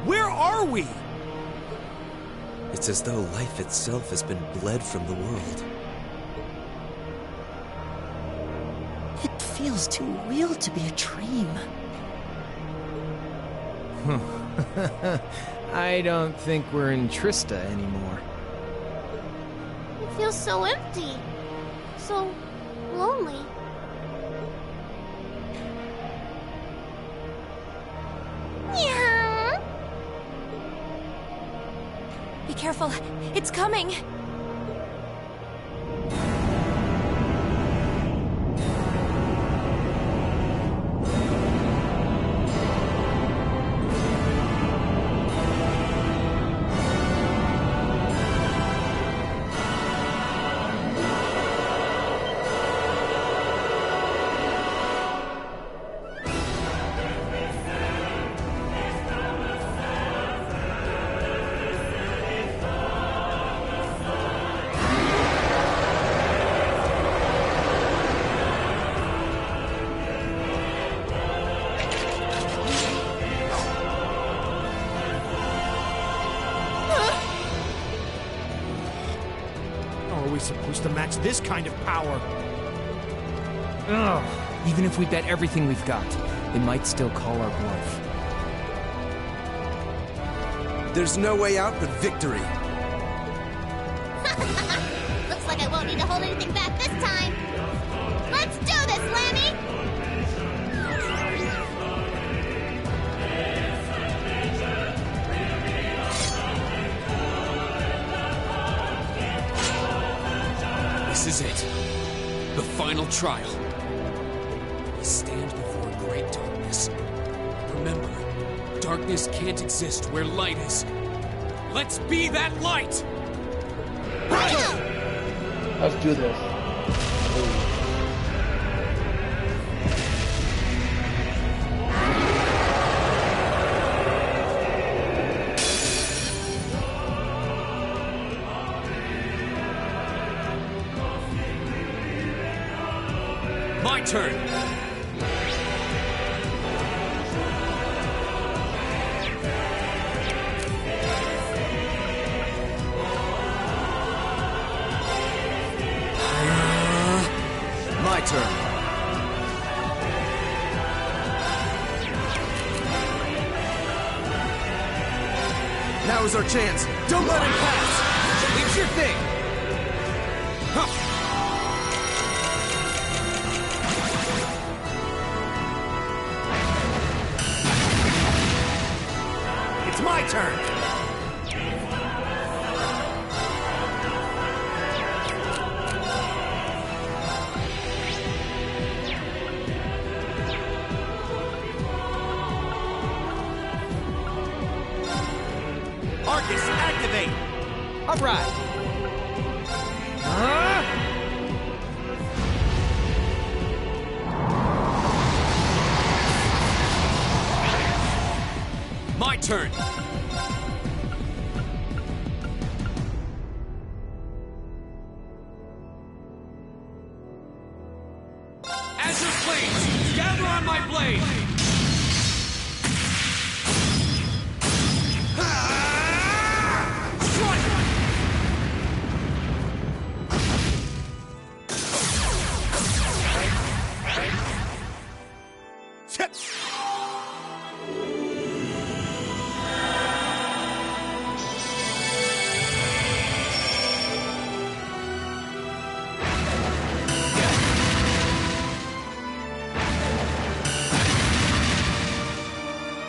Where are we? It's as though life itself has been bled from the world. It feels too real to be a dream. I don't think we're in Trista anymore. It feels so empty. So lonely. Yeah. Be careful. It's coming. Supposed to match this kind of power. Ugh. Even if we bet everything we've got, they might still call our bluff. There's no way out but victory. Looks like I won't need to hold anything back this time. Let's do this, Lammy! This is it. The final trial. We stand before great darkness. Remember, darkness can't exist where light is. Let's be that light! Let's do this. My turn. My turn. Now is our chance. Don't let him pass. It's your thing. Huh. It's my turn. Arcus, activate! All right. My turn. Azure flames, gather on my blade.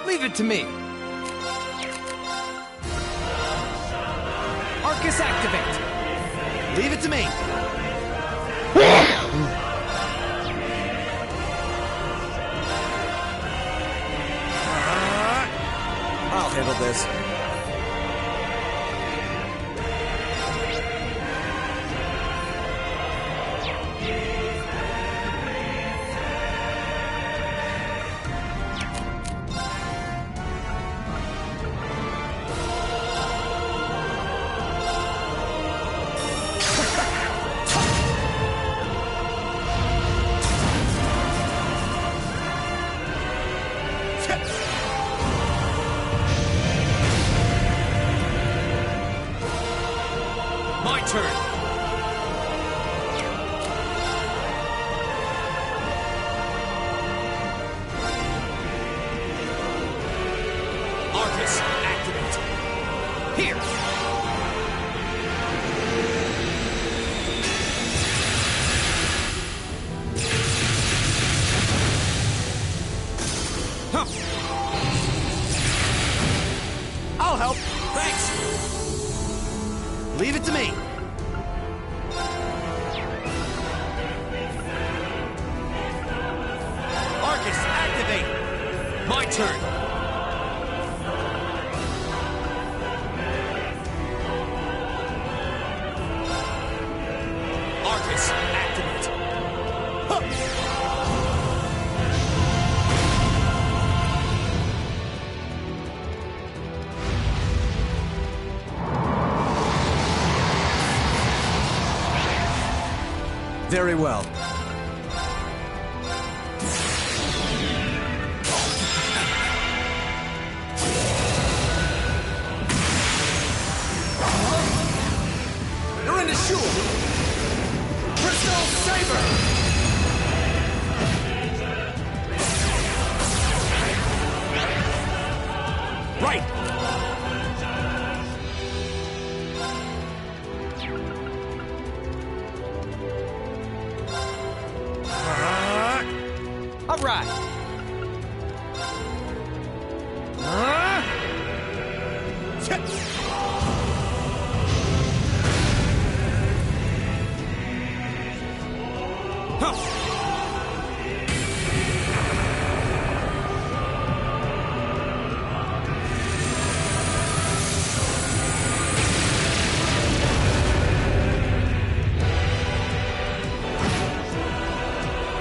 Leave it to me. Arcus activate. Leave it to me. I'll handle this. Arcus, activate. Here. Huh. I'll help. Thanks. Leave it to me. Arcus, activate. My turn. Arcus, activate. Huh. Very well. You're in the shoe! Crystal Saber! Right. All right.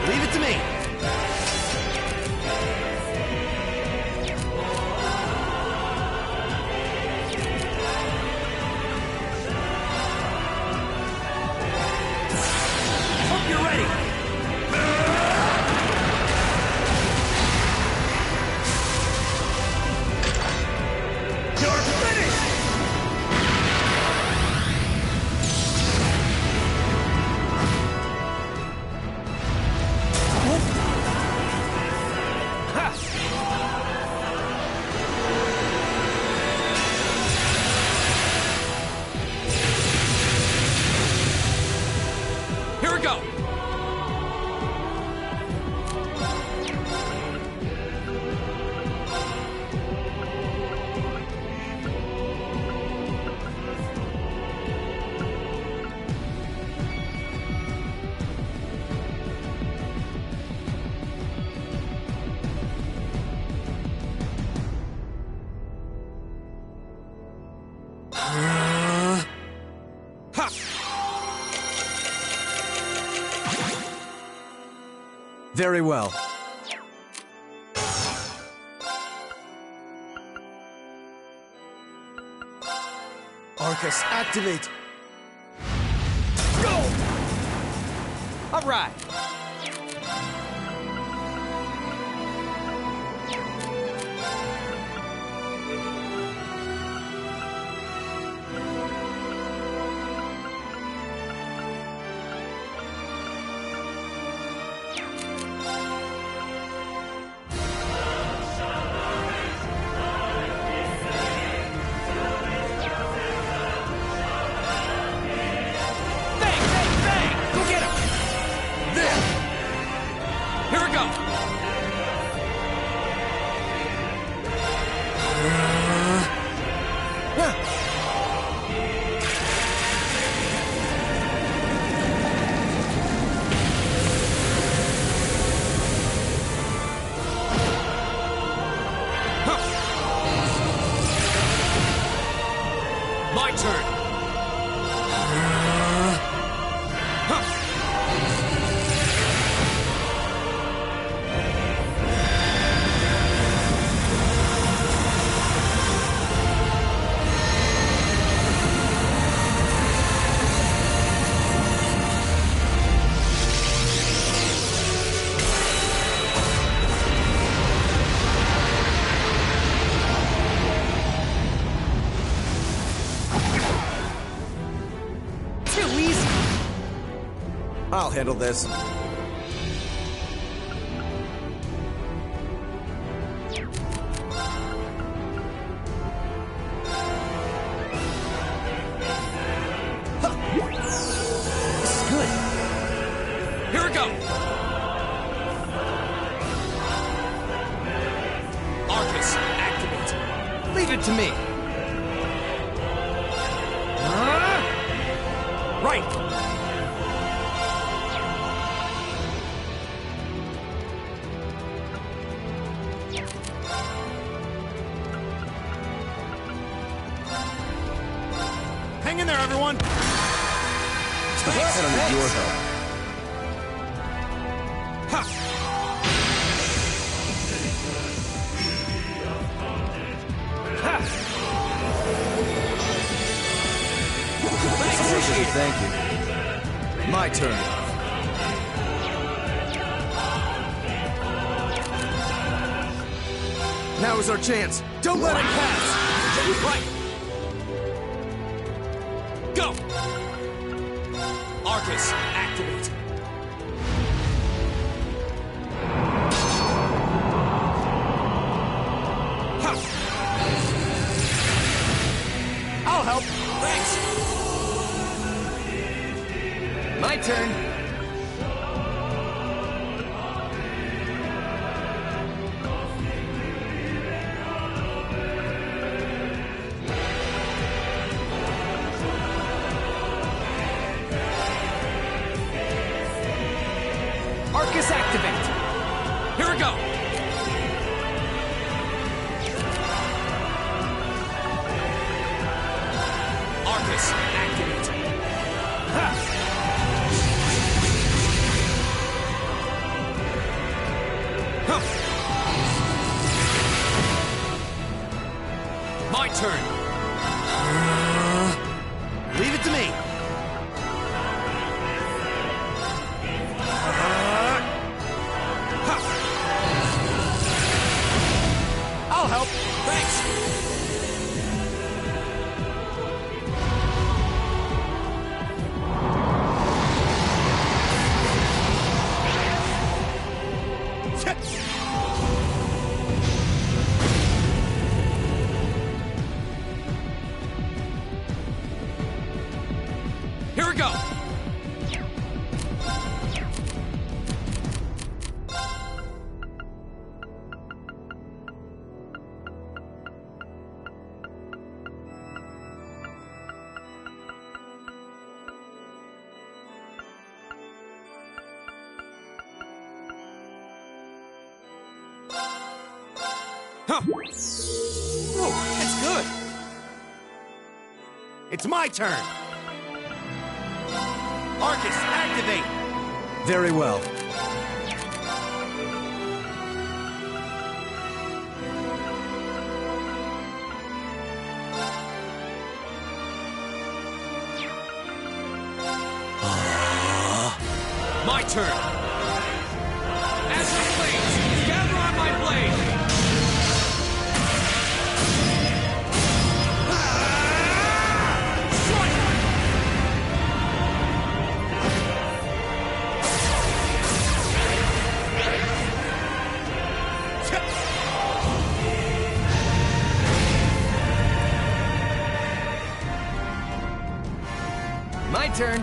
Leave it to me. Hope you're ready. You're finished. Here we go. Ha! Very well. Arcus, activate! Go! All right. Bang, bang, bang! Go get him! There! Here we go. My turn. Too easy. I'll handle this. go! Arcus, activate! Leave it to me! Right! Hang in there, everyone! I don't need your help. Thank you. My turn. Now is our chance. Don't let it pass! Right! Go! Arcus, activate! I'll help! Thanks! My turn! Arcus activate! Here we go! Arcus, activate! My turn! Leave it to me! I'll help! Thanks! Here we go! Huh! Whoa, that's good! It's my turn! Arcus, activate! Very well. My turn! As the flames gather on my blade! My turn!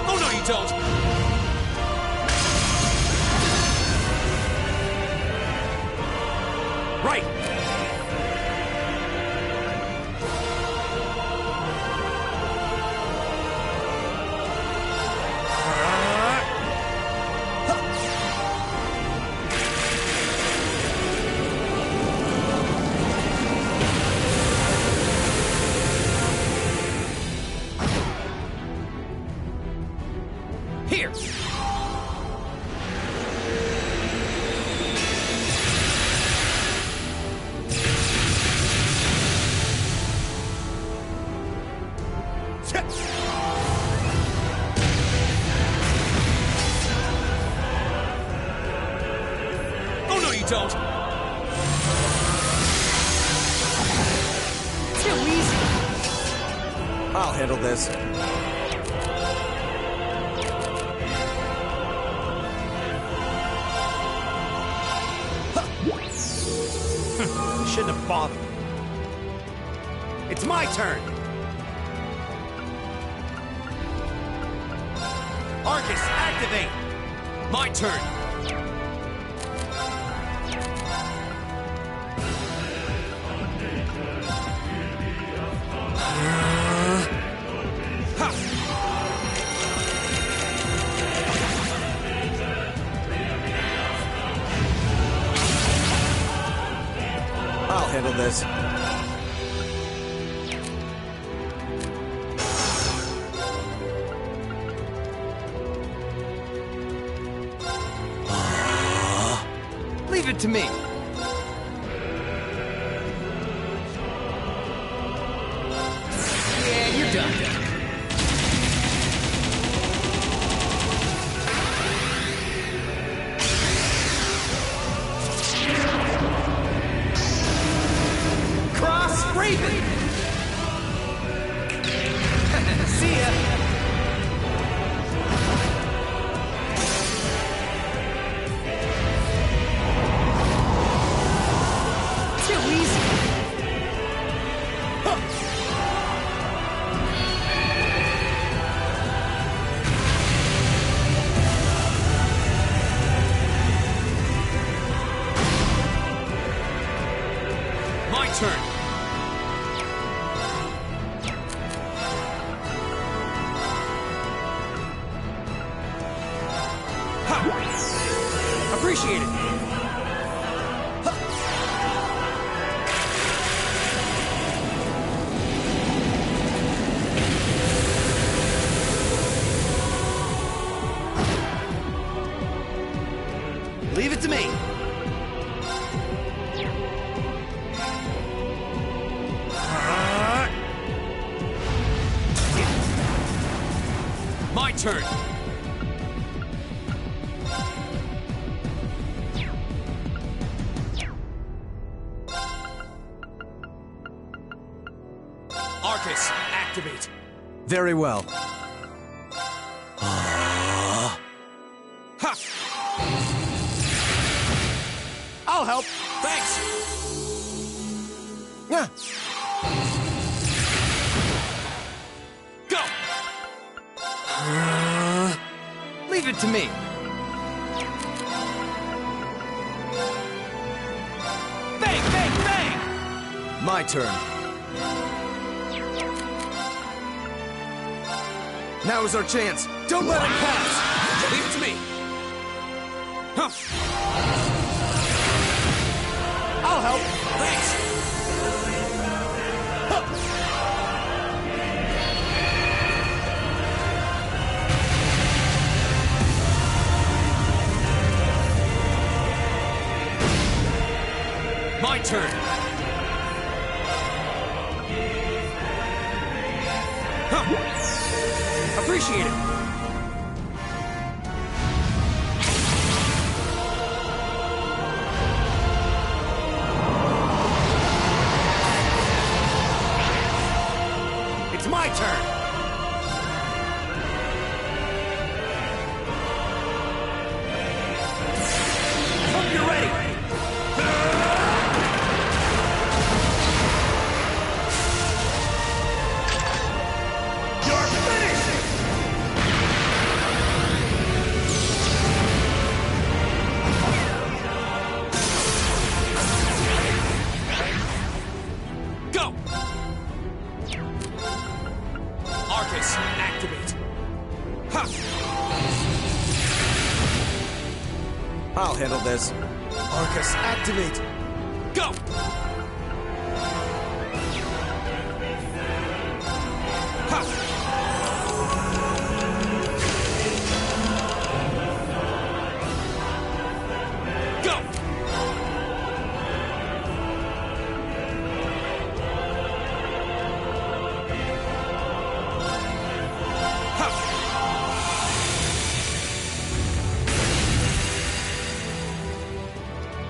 Oh no, you don't! Right! Here! Oh no, you don't! Too easy! I'll handle this. You shouldn't have bothered. It's my turn! Arcus, activate! My turn! I'll handle this. Leave it to me. Yeah, you're done. Cross Raven! See ya! Too easy. My turn! Appreciate it. Leave it to me! My turn! Arcus, activate! Very well. Ha! I'll help! Thanks! Yeah. Go! Leave it to me. Bang, bang, bang! My turn. Now is our chance. Don't let it pass. Leave it to me! Huh. I'll help! Thanks! My turn! Huh. Appreciate it. It's my turn! Hope you're ready! You're finished! Go! Arcus, activate! Ha! I'll handle this. Arcus, activate. Go! Ha! Go!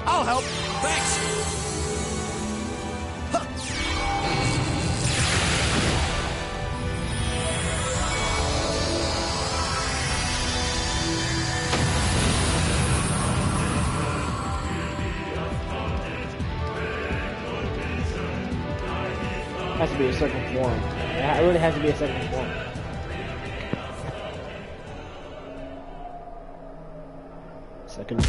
I'll help! Thanks! Has to be a second form. It really has to be a second form. Second.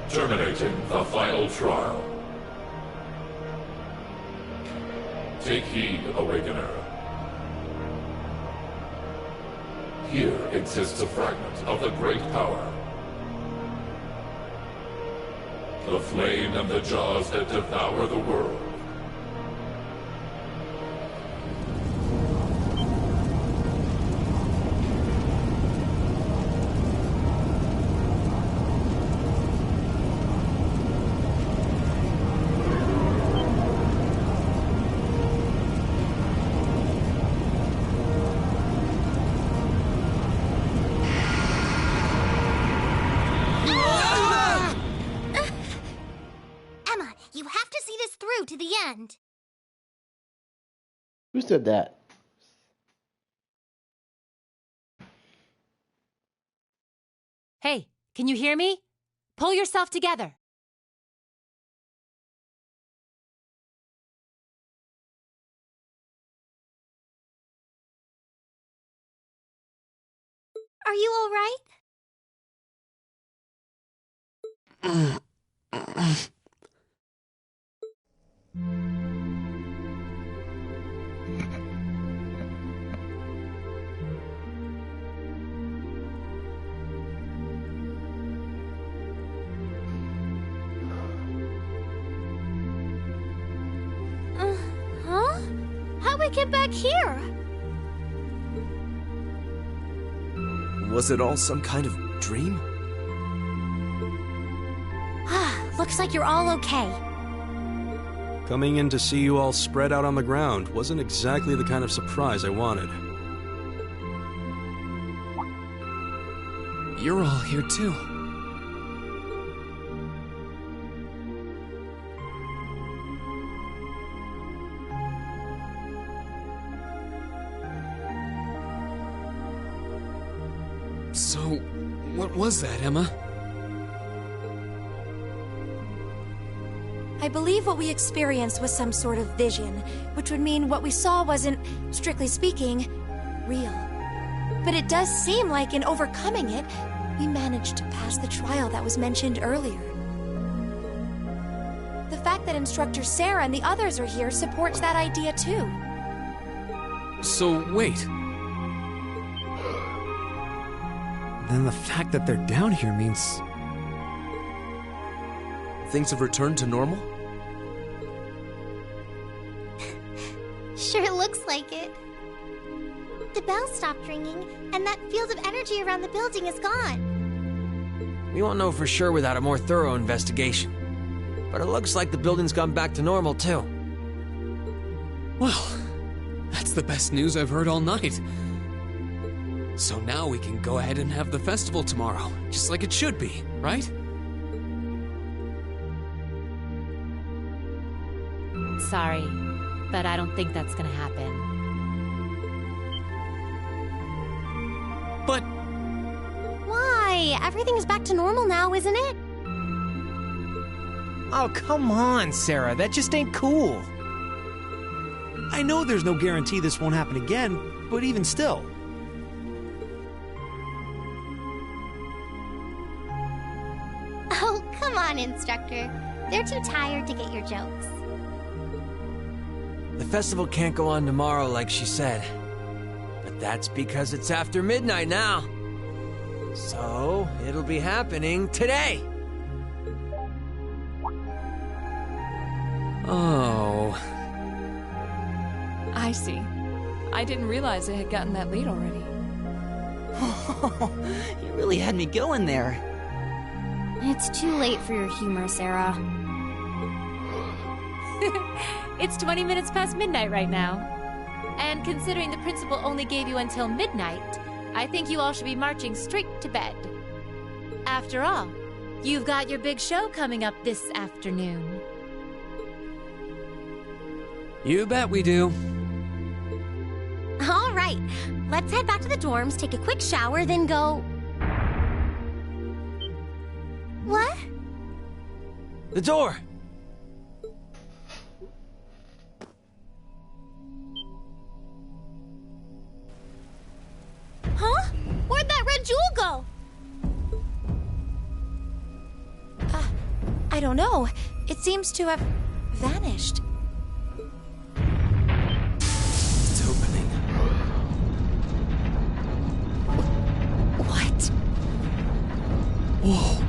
Terminating the final trial. Take heed, Awakener. Here exists a fragment of the great power. The flame and the jaws that devour the world. To the end. Who said that? Hey, can you hear me? Pull yourself together. Are you all right? Huh? How'd we get back here? Was it all some kind of dream? Looks like you're all okay. Coming in to see you all spread out on the ground wasn't exactly the kind of surprise I wanted. You're all here too. So, what was that, Emma? I believe what we experienced was some sort of vision, which would mean what we saw wasn't, strictly speaking, real. But it does seem like in overcoming it, we managed to pass the trial that was mentioned earlier. The fact that Instructor Sarah and the others are here supports that idea too. So, wait. Then the fact that they're down here means... Things have returned to normal? Sure looks like it. The bell stopped ringing, and that field of energy around the building is gone. We won't know for sure without a more thorough investigation. But it looks like the building's gone back to normal, too. Well, that's the best news I've heard all night. So now we can go ahead and have the festival tomorrow, just like it should be, right? Sorry, but I don't think that's gonna happen. But... Why? Everything's back to normal now, isn't it? Oh, come on, Sarah. That just ain't cool. I know there's no guarantee this won't happen again, but even still. Oh, come on, Instructor. They're too tired to get your jokes. The festival can't go on tomorrow like she said. But that's because it's after midnight now. So, it'll be happening today. Oh... I see. I didn't realize it had gotten that late already. You really had me going there. It's too late for your humor, Sarah. It's 20 minutes past midnight right now. And considering the principal only gave you until midnight, I think you all should be marching straight to bed. After all, You've got your big show coming up this afternoon. You bet we do. All right, let's head back to the dorms, take a quick shower, then go... What? The door! Huh? Where'd that red jewel go? I don't know. It seems to have vanished. It's opening. What? Whoa.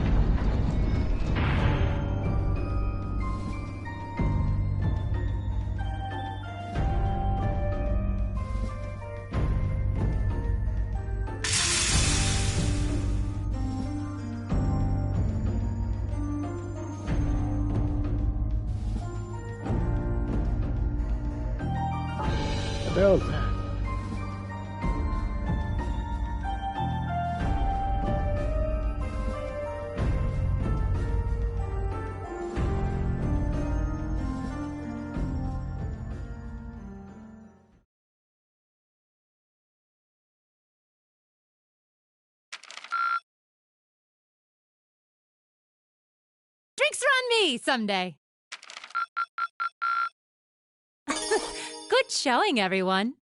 What the hell is that? Drinks are on me someday. Good showing, everyone.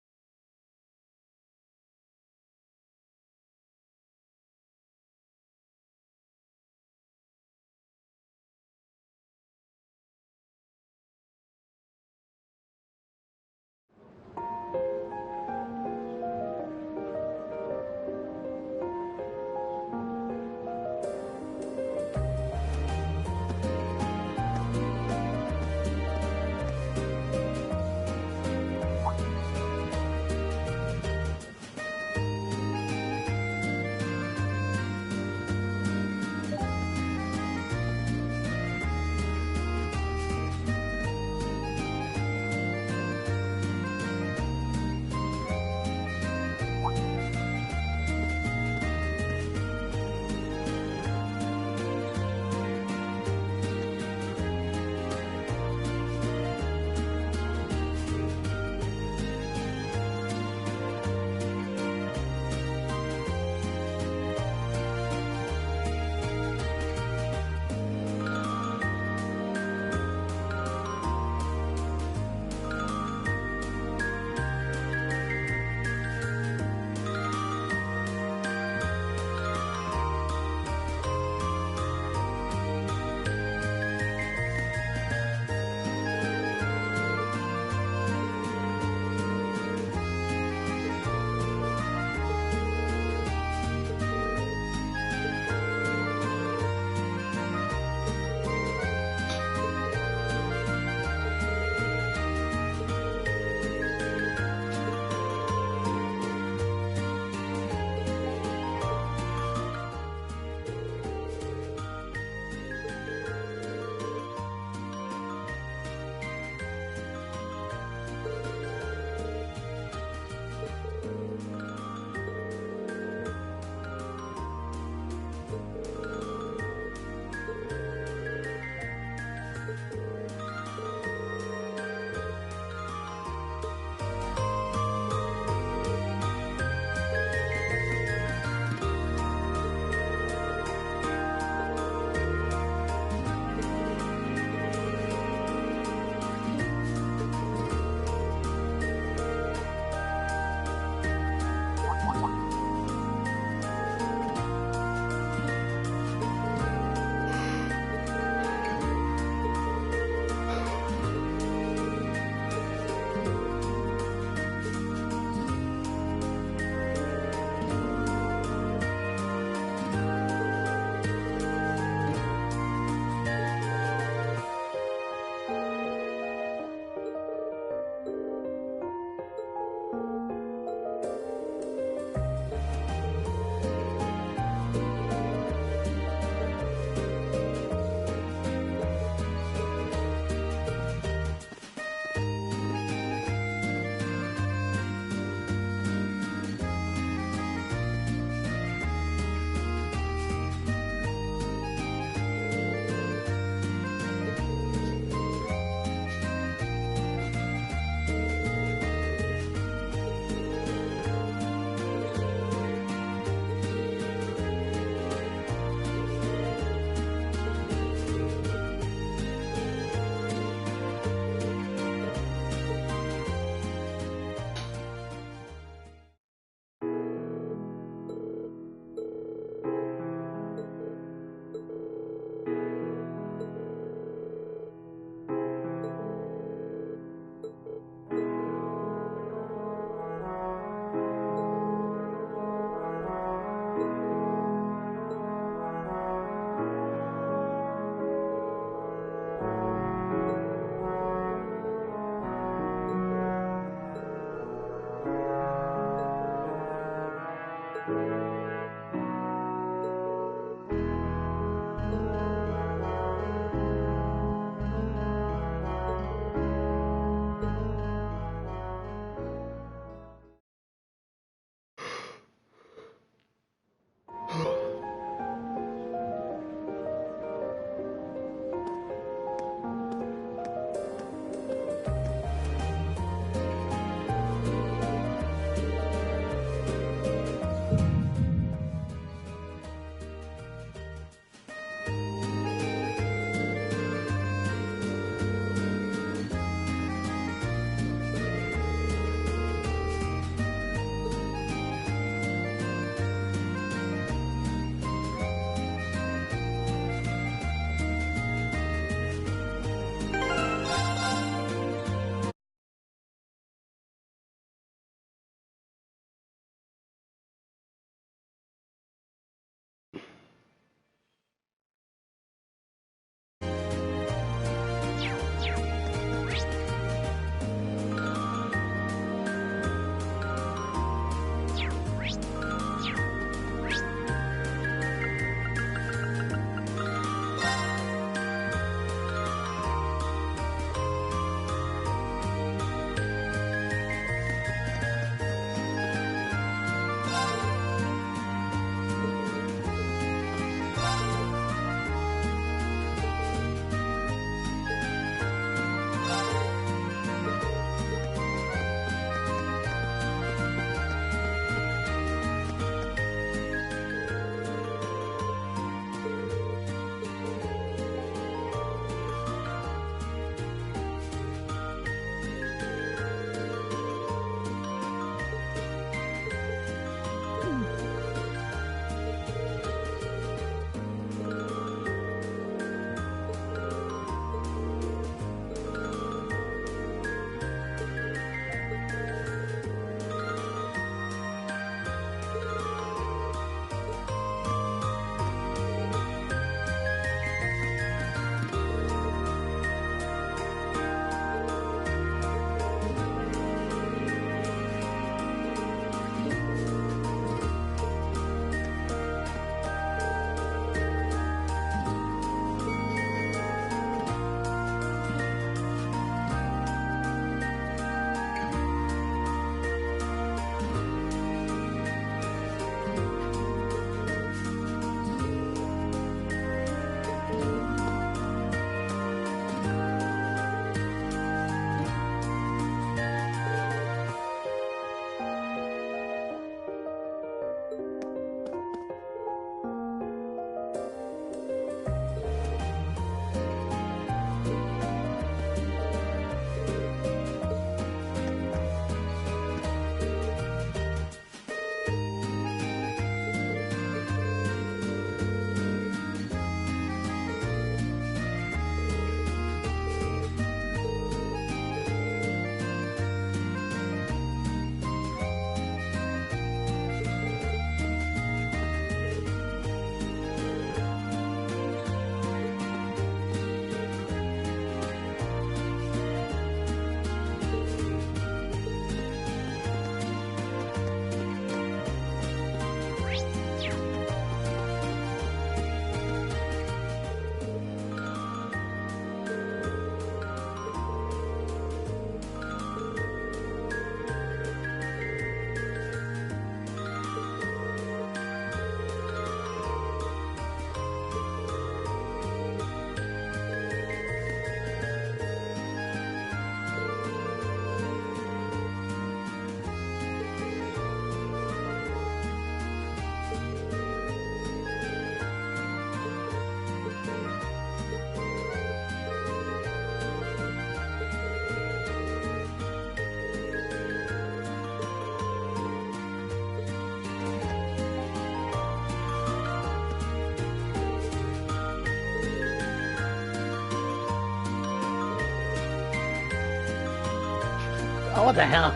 Oh, what the hell?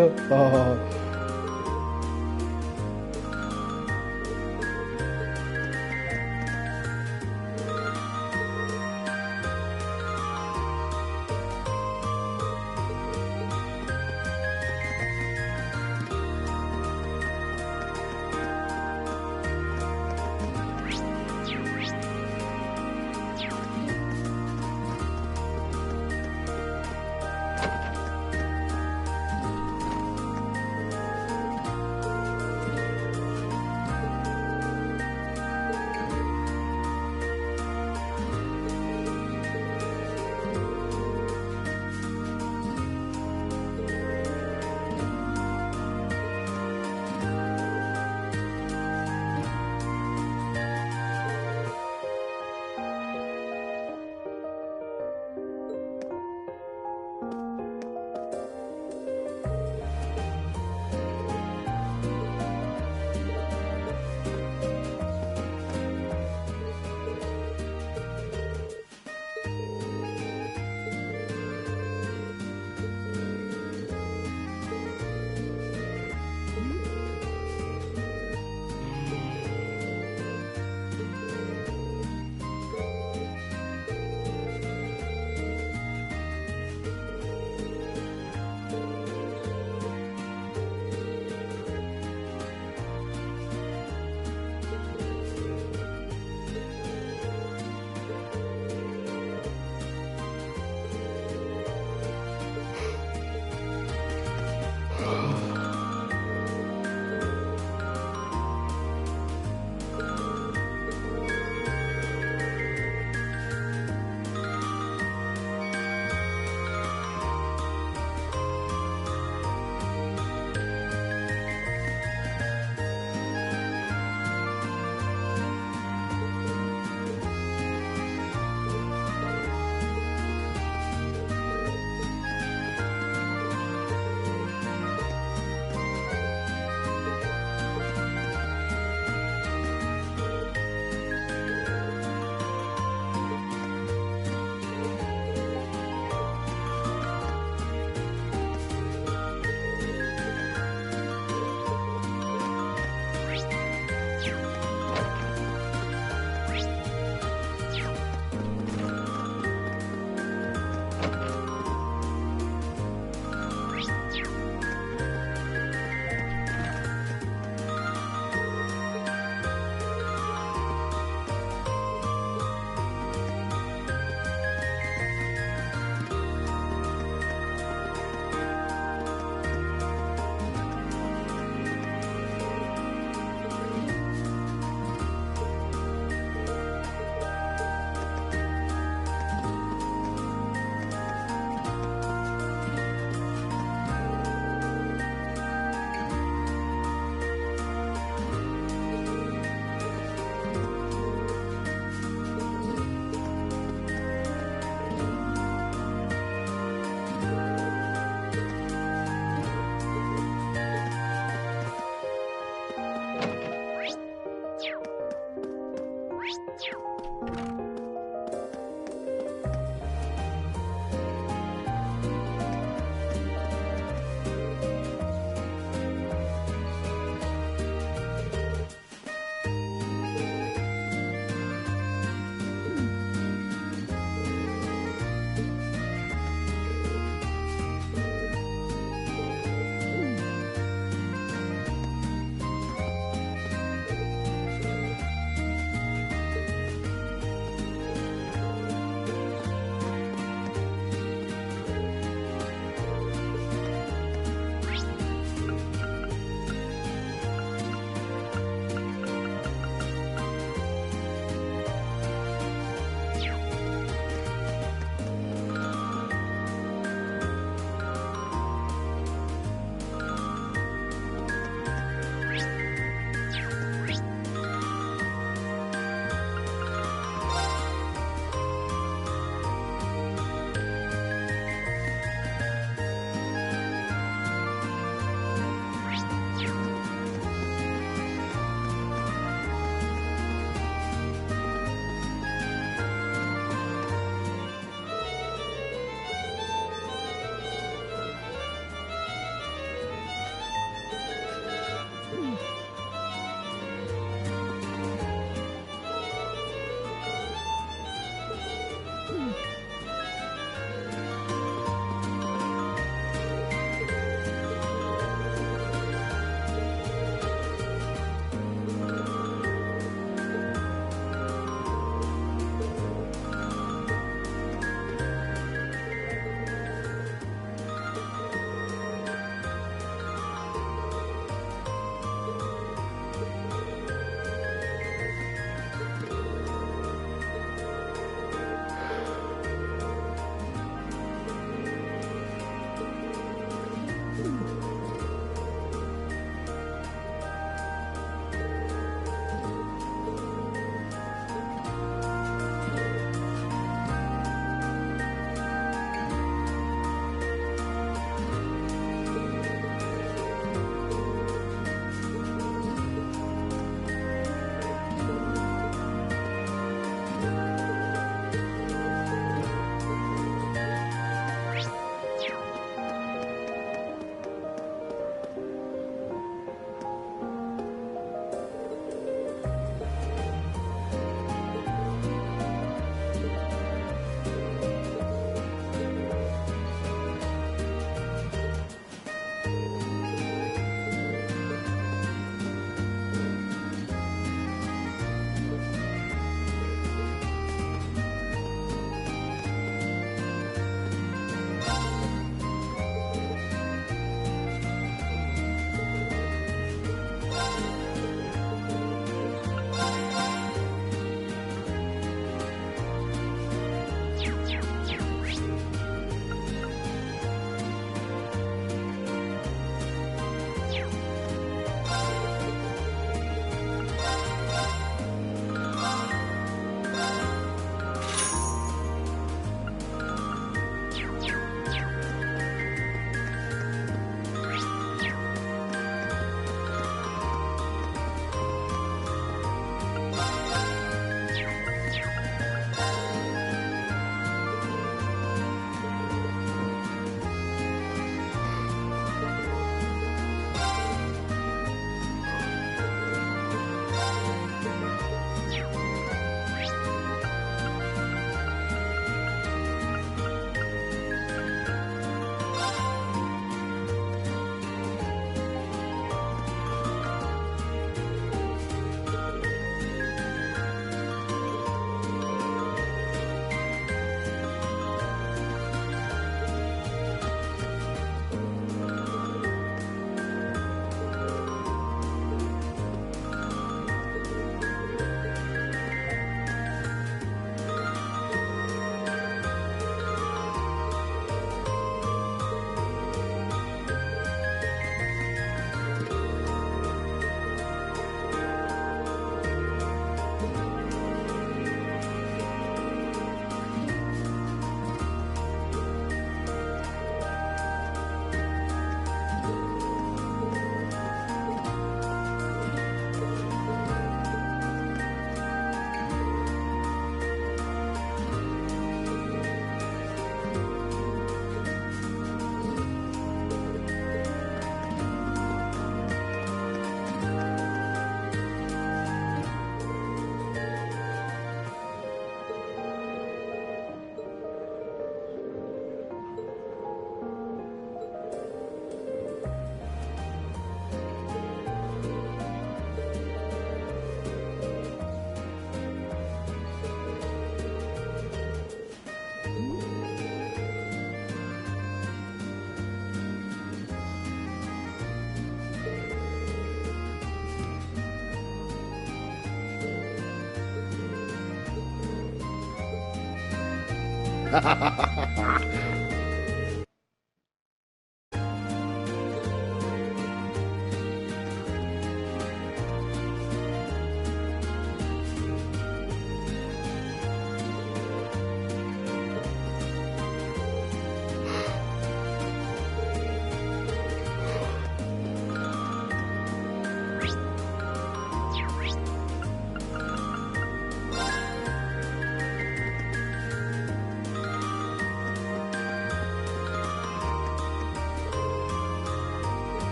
Oh.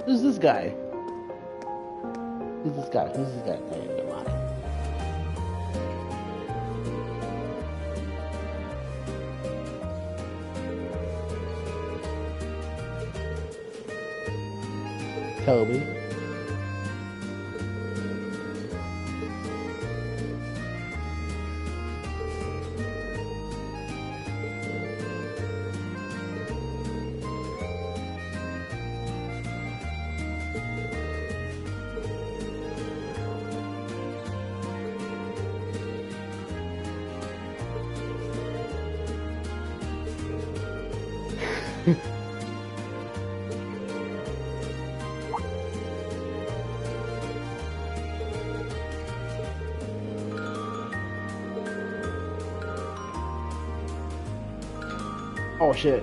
Who's this guy? Who's this guy? Who's this guy? Hey, never mind. Toby. Oh shit.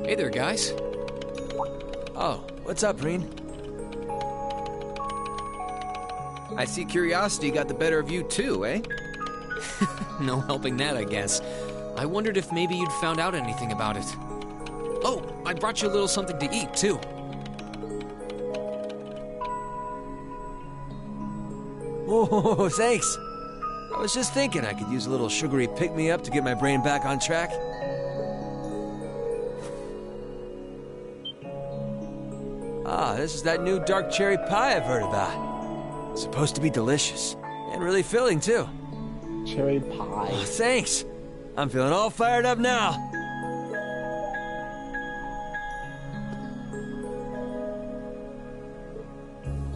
Hey there, guys. Oh, what's up, Reen? I see curiosity got the better of you too, eh? No helping that, I guess. I wondered if maybe you'd found out anything about it. Oh, I brought you a little something to eat, too. Oh, thanks. I was just thinking I could use a little sugary pick-me-up to get my brain back on track. Ah, this is that new dark cherry pie I've heard about. It's supposed to be delicious. And really filling, too. Cherry pie. Oh, thanks. I'm feeling all fired up now.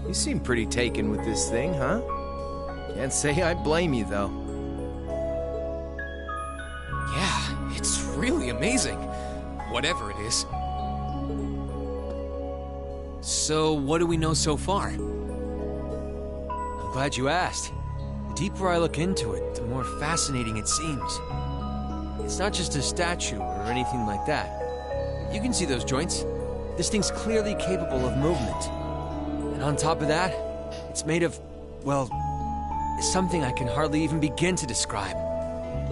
You seem pretty taken with this thing, huh? Can't say I blame you, though. Yeah, it's really amazing. Whatever it is. So, what do we know so far? I'm glad you asked. The deeper I look into it, the more fascinating it seems. It's not just a statue or anything like that. You can see those joints. This thing's clearly capable of movement. And on top of that, it's made of, well, something I can hardly even begin to describe.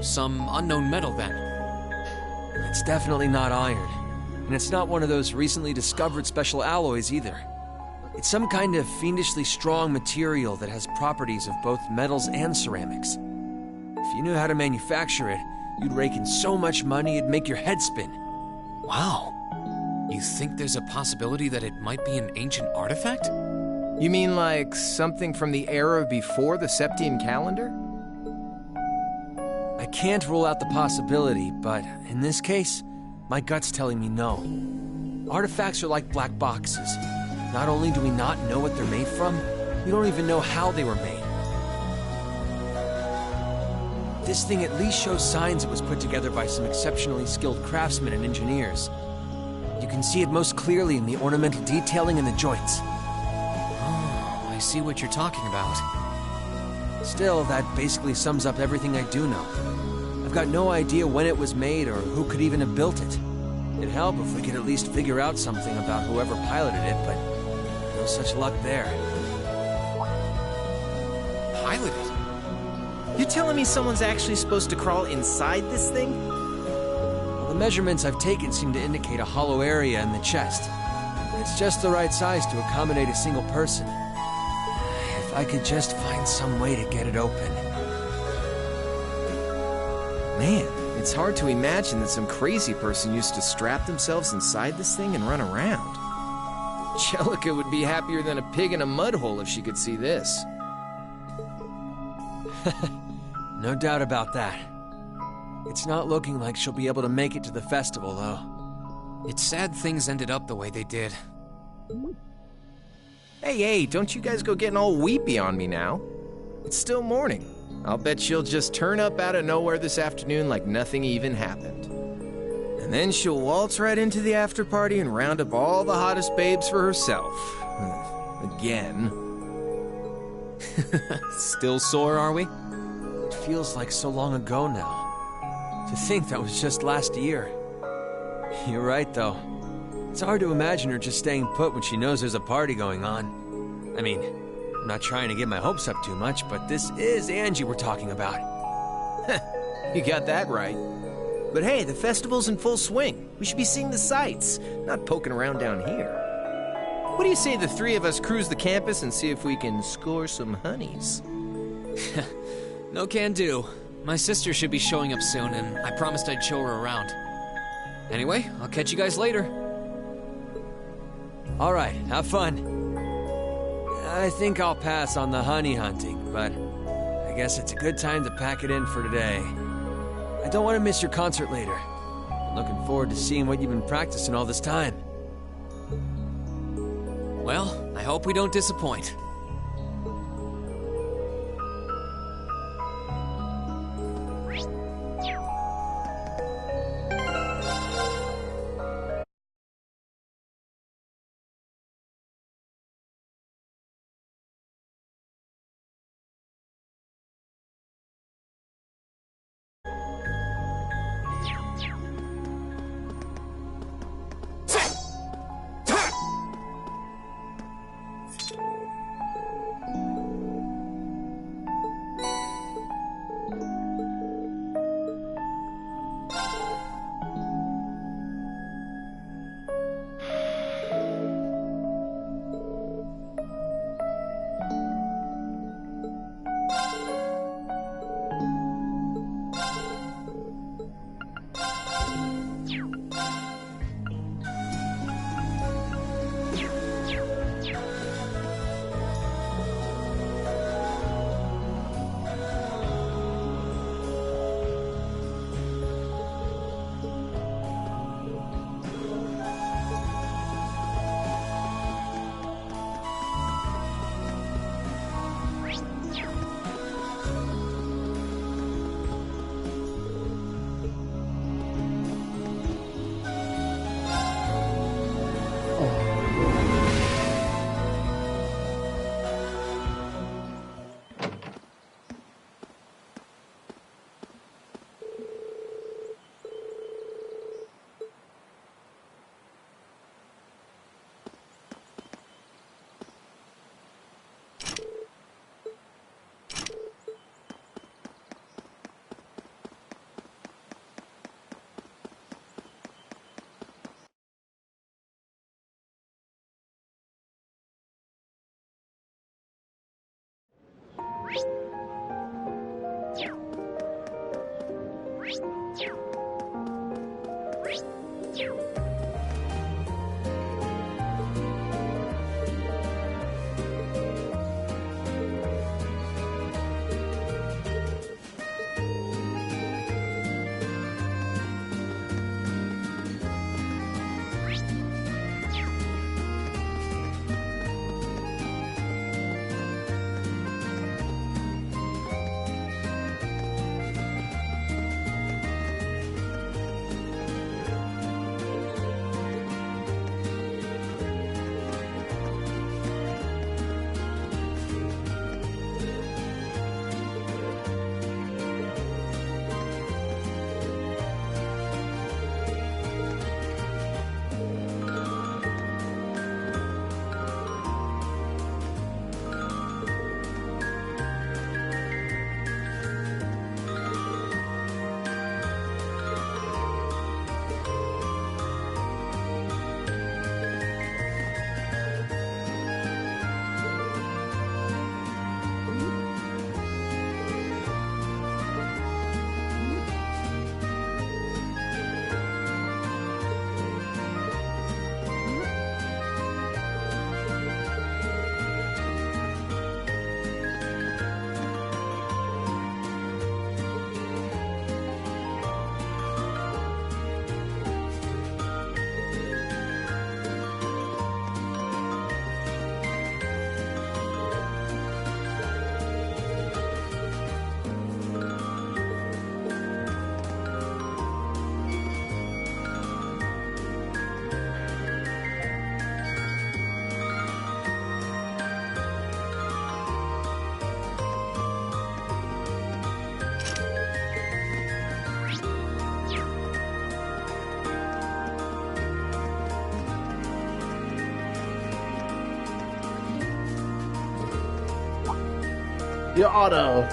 Some unknown metal, then. It's definitely not iron. And it's not one of those recently discovered special alloys either. It's some kind of fiendishly strong material that has properties of both metals and ceramics. If you knew how to manufacture it, you'd rake in so much money it'd make your head spin. Wow. You think there's a possibility that it might be an ancient artifact? You mean like something from the era before the Septian calendar? I can't rule out the possibility, but in this case, my gut's telling me no. Artifacts are like black boxes. not only do we not know what they're made from, we don't even know how they were made. This thing at least shows signs it was put together by some exceptionally skilled craftsmen and engineers. You can see it most clearly in the ornamental detailing and the joints. Oh, I see what you're talking about. Still, that basically sums up everything I do know. I've got no idea when it was made or who could even have built it. It'd help if we could at least figure out something about whoever piloted it, but no such luck there. Piloted? You're telling me someone's actually supposed to crawl inside this thing? Well, the measurements I've taken seem to indicate a hollow area in the chest. It's just the right size to accommodate a single person. If I could just find some way to get it open. Man, it's hard to imagine that some crazy person used to strap themselves inside this thing and run around. Jellica would be happier than a pig in a mud hole if she could see this. No doubt about that. It's not looking like she'll be able to make it to the festival, though. It's sad things ended up the way they did. Hey, don't you guys go getting all weepy on me now. It's still morning. I'll bet she'll just turn up out of nowhere this afternoon like nothing even happened. And then she'll waltz right into the after party and round up all the hottest babes for herself. Again. Still sore, are we? It feels like so long ago now. To think that was just last year. You're right, though. It's hard to imagine her just staying put when she knows there's a party going on. I mean, I'm not trying to get my hopes up too much, but this is Angie we're talking about. You got that right. But hey, the festival's in full swing. We should be seeing the sights, not poking around down here. What do you say the three of us cruise the campus and see if we can score some honeys? No can do. My sister should be showing up soon, and I promised I'd show her around. Anyway, I'll catch you guys later. All right, have fun. I think I'll pass on the honey hunting, but I guess it's a good time to pack it in for today. I don't want to miss your concert later. I'm looking forward to seeing what you've been practicing all this time. Well, I hope we don't disappoint. Your auto.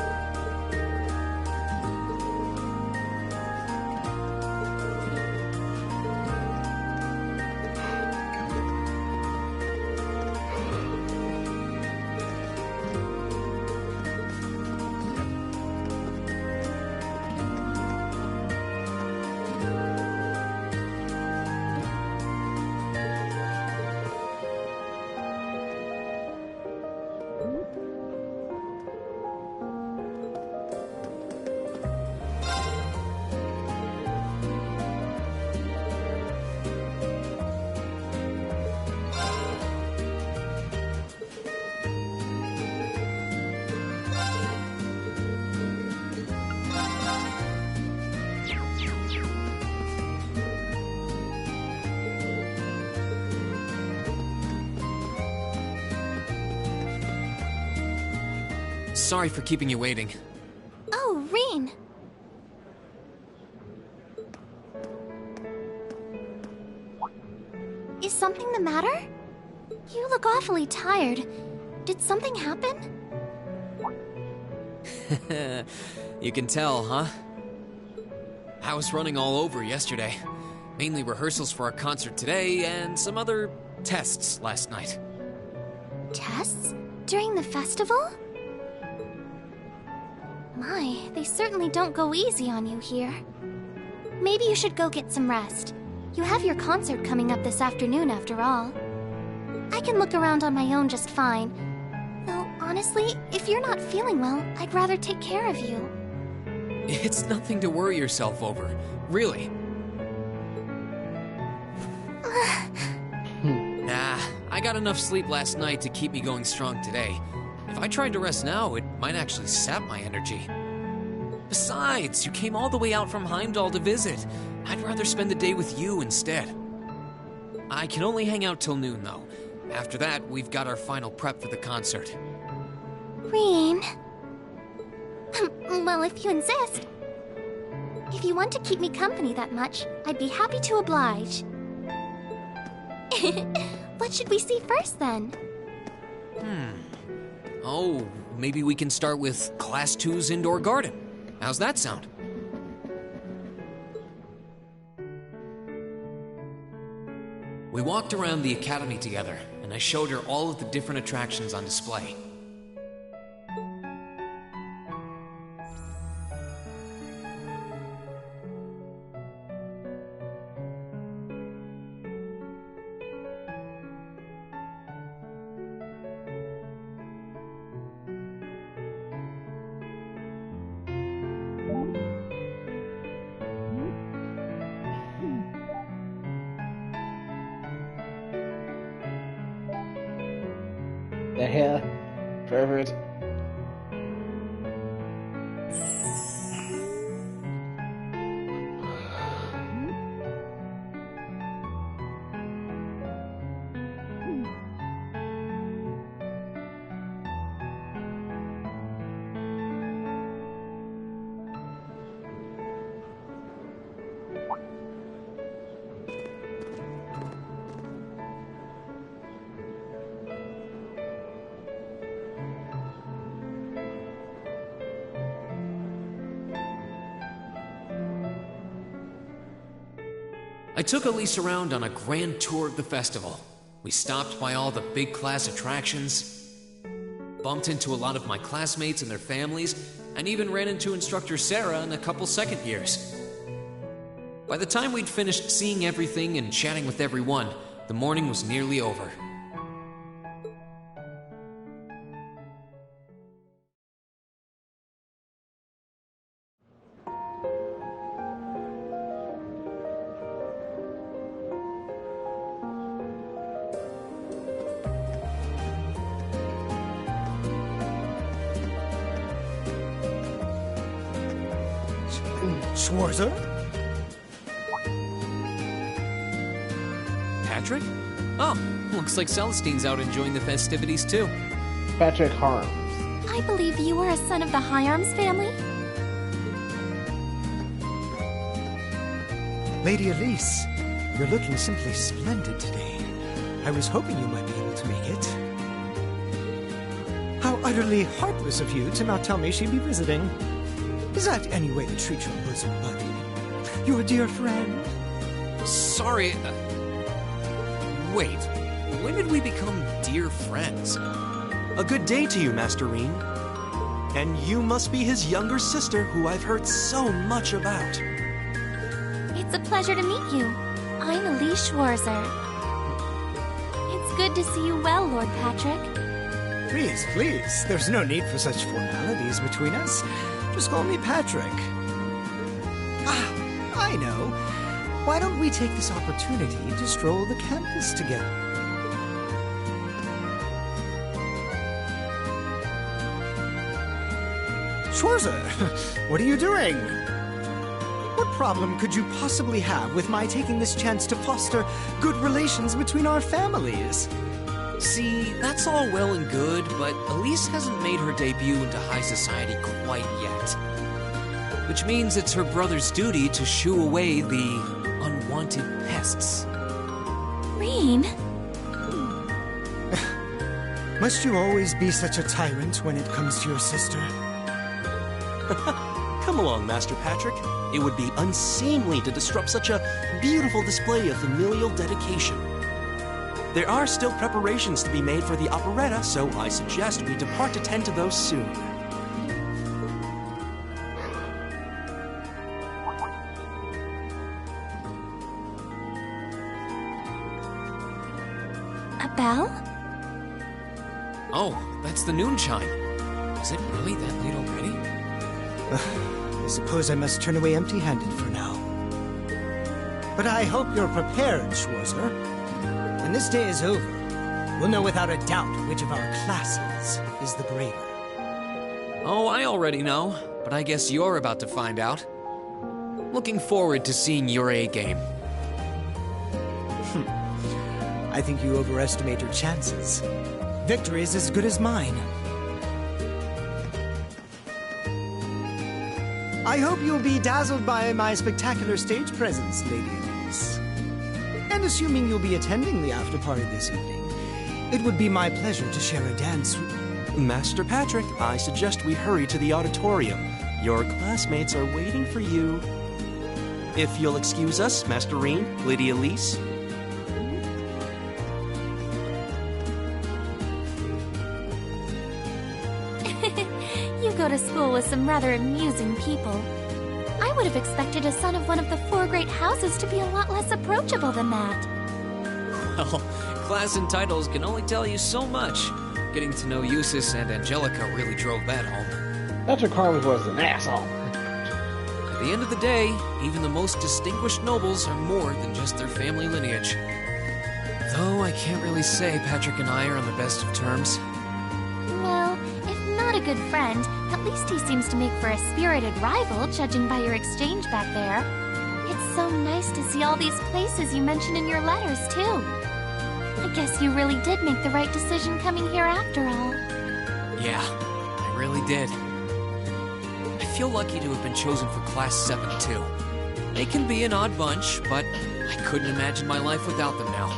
Sorry for keeping you waiting. Oh, Reen. Is something the matter? You look awfully tired. Did something happen? You can tell, huh? I was running all over yesterday. Mainly rehearsals for our concert today and some other tests last night. Tests? During the festival? My, they certainly don't go easy on you here. Maybe you should go get some rest. You have your concert coming up this afternoon after all. I can look around on my own just fine. Though, honestly, if you're not feeling well, I'd rather take care of you. It's nothing to worry yourself over, really. Nah, I got enough sleep last night to keep me going strong today. If I tried to rest now, it might actually sap my energy. Besides, you came all the way out from Heimdall to visit. I'd rather spend the day with you instead. I can only hang out till noon, though. After that, we've got our final prep for the concert. Reen. Well, if you insist. If you want to keep me company that much, I'd be happy to oblige. What should we see first, then? Oh, maybe we can start with Class 2's indoor garden. How's that sound? We walked around the academy together, and I showed her all of the different attractions on display. The hair. Perfect. I took Elise around on a grand tour of the festival. We stopped by all the big class attractions, bumped into a lot of my classmates and their families, and even ran into instructor Sarah and a couple second years. By the time we'd finished seeing everything and chatting with everyone, the morning was nearly over. Schwarzer? Patrick? Oh, looks like Celestine's out enjoying the festivities too. Patrick Harms. I believe you are a son of the High Arms family? Lady Elise, you're looking simply splendid today. I was hoping you might be able to make it. utterly heartless of you to not tell me she'd be visiting. Is that any way to treat your bosom buddy? Your dear friend? Sorry. Wait, when did we become dear friends? A good day to you, Master Reen. And you must be his younger sister, who I've heard so much about. It's a pleasure to meet you. I'm Elise Schwarzer. It's good to see you well, Lord Patrick. Please, please. There's no need for such formalities between us. Just call me Patrick. Ah, I know. Why don't we take this opportunity to stroll the campus together? Schwarzer, what are you doing? What problem could you possibly have with my taking this chance to foster good relations between our families? See, that's all well and good, but Elise hasn't made her debut into high society quite yet. Which means it's her brother's duty to shoo away the unwanted pests. Reen? Must you always be such a tyrant when it comes to your sister? Come along, Master Patrick. It would be unseemly to disrupt such a beautiful display of familial dedication. There are still preparations to be made for the operetta, so I suggest we depart to tend to those soon. A bell? Oh, that's the noon chime. Is it really that late already? I suppose I must turn away empty-handed for now. But I hope you're prepared, Schwarzer. When this day is over, we'll know without a doubt which of our classes is the greater. Oh, I already know, but I guess you're about to find out. Looking forward to seeing your A-game. I think you overestimate your chances. Victory is as good as mine. I hope you'll be dazzled by my spectacular stage presence, Lady Elise. And assuming you'll be attending the after-party this evening, it would be my pleasure to share a dance with you. Master Patrick, I suggest we hurry to the auditorium. Your classmates are waiting for you. If you'll excuse us, Master Reen, Lady Elise. You go to school with some rather amusing people. I would have expected a son of one of the four great houses to be a lot less approachable than that. Well, class and titles can only tell you so much. Getting to know Eustace and Angelica really drove that home. Patrick Harmon was an asshole. At the end of the day, even the most distinguished nobles are more than just their family lineage. Though I can't really say Patrick and I are on the best of terms. Well, if not a good friend, at least he seems to make for a spirited rival, judging by your exchange back there. It's so nice to see all these places you mentioned in your letters, too. I guess you really did make the right decision coming here after all. Yeah, I really did. I feel lucky to have been chosen for Class 7, too. They can be an odd bunch, but I couldn't imagine my life without them now.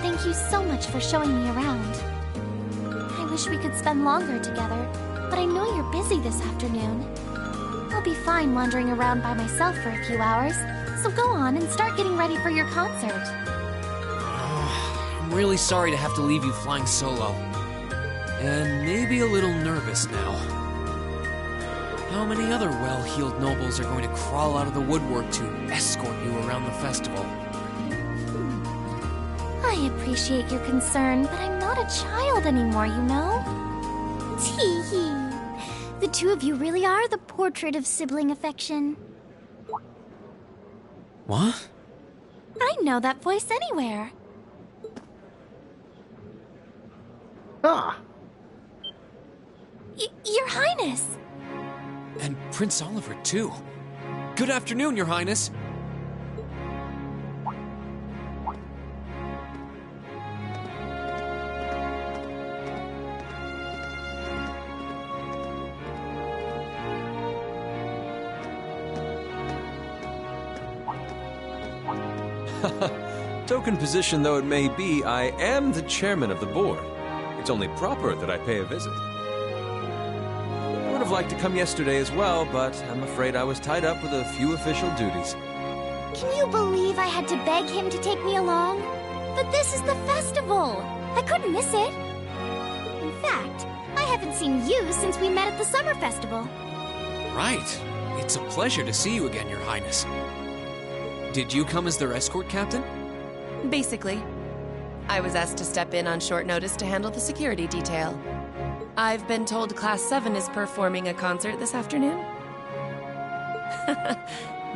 Thank you so much for showing me around. I wish we could spend longer together, but I know you're busy this afternoon. I'll be fine wandering around by myself for a few hours, so go on and start getting ready for your concert. I'm really sorry to have to leave you flying solo. And maybe a little nervous now. How many other well-heeled nobles are going to crawl out of the woodwork to escort you around the festival? I appreciate your concern, but I'm not a child anymore, you know? Tee-hee. The two of you really are the portrait of sibling affection. What? I know that voice anywhere. Ah. Your Highness! And Prince Oliver, too. Good afternoon, Your Highness. Token position though it may be, I am the chairman of the board. It's only proper that I pay a visit. I would have liked to come yesterday as well, but I'm afraid I was tied up with a few official duties. Can you believe I had to beg him to take me along? But this is the festival! I couldn't miss it. In fact, I haven't seen you since we met at the summer festival. Right. It's a pleasure to see you again, Your Highness. Did you come as their escort captain? Basically. I was asked to step in on short notice to handle the security detail. I've been told Class 7 is performing a concert this afternoon.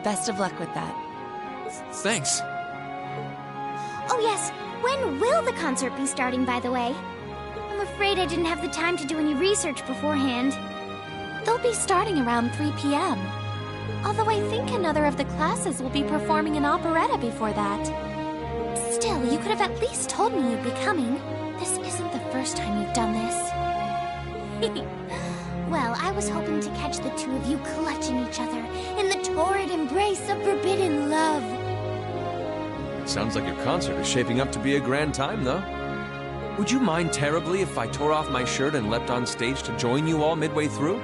Best of luck with that. Thanks. Oh yes, when will the concert be starting, by the way? I'm afraid I didn't have the time to do any research beforehand. They'll be starting around 3 p.m. Although I think another of the classes will be performing an operetta before that. Still, you could have at least told me you'd be coming. This isn't the first time you've done this. Well, I was hoping to catch the two of you clutching each other in the torrid embrace of forbidden love. Sounds like your concert is shaping up to be a grand time, though. Would you mind terribly if I tore off my shirt and leapt on stage to join you all midway through?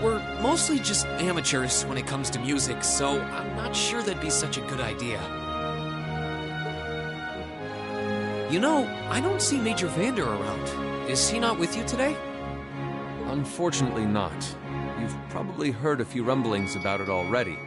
We're mostly just amateurs when it comes to music, so I'm not sure that'd be such a good idea. You know, I don't see Major Vander around. Is he not with you today? Unfortunately not. You've probably heard a few rumblings about it already.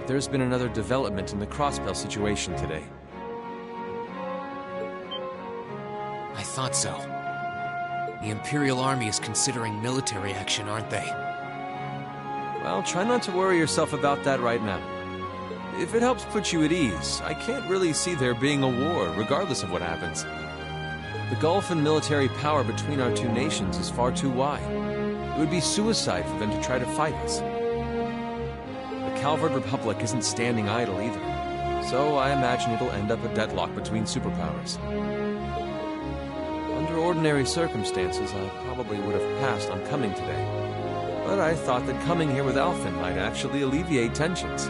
but there's been another development in the Crossbell situation today. I thought so. The Imperial Army is considering military action, aren't they? Well, try not to worry yourself about that right now. If it helps put you at ease, I can't really see there being a war, regardless of what happens. The gulf in military power between our two nations is far too wide. It would be suicide for them to try to fight us. The Calvard Republic isn't standing idle either, so I imagine it'll end up a deadlock between superpowers. Under ordinary circumstances, I probably would have passed on coming today, but I thought that coming here with Alphen might actually alleviate tensions.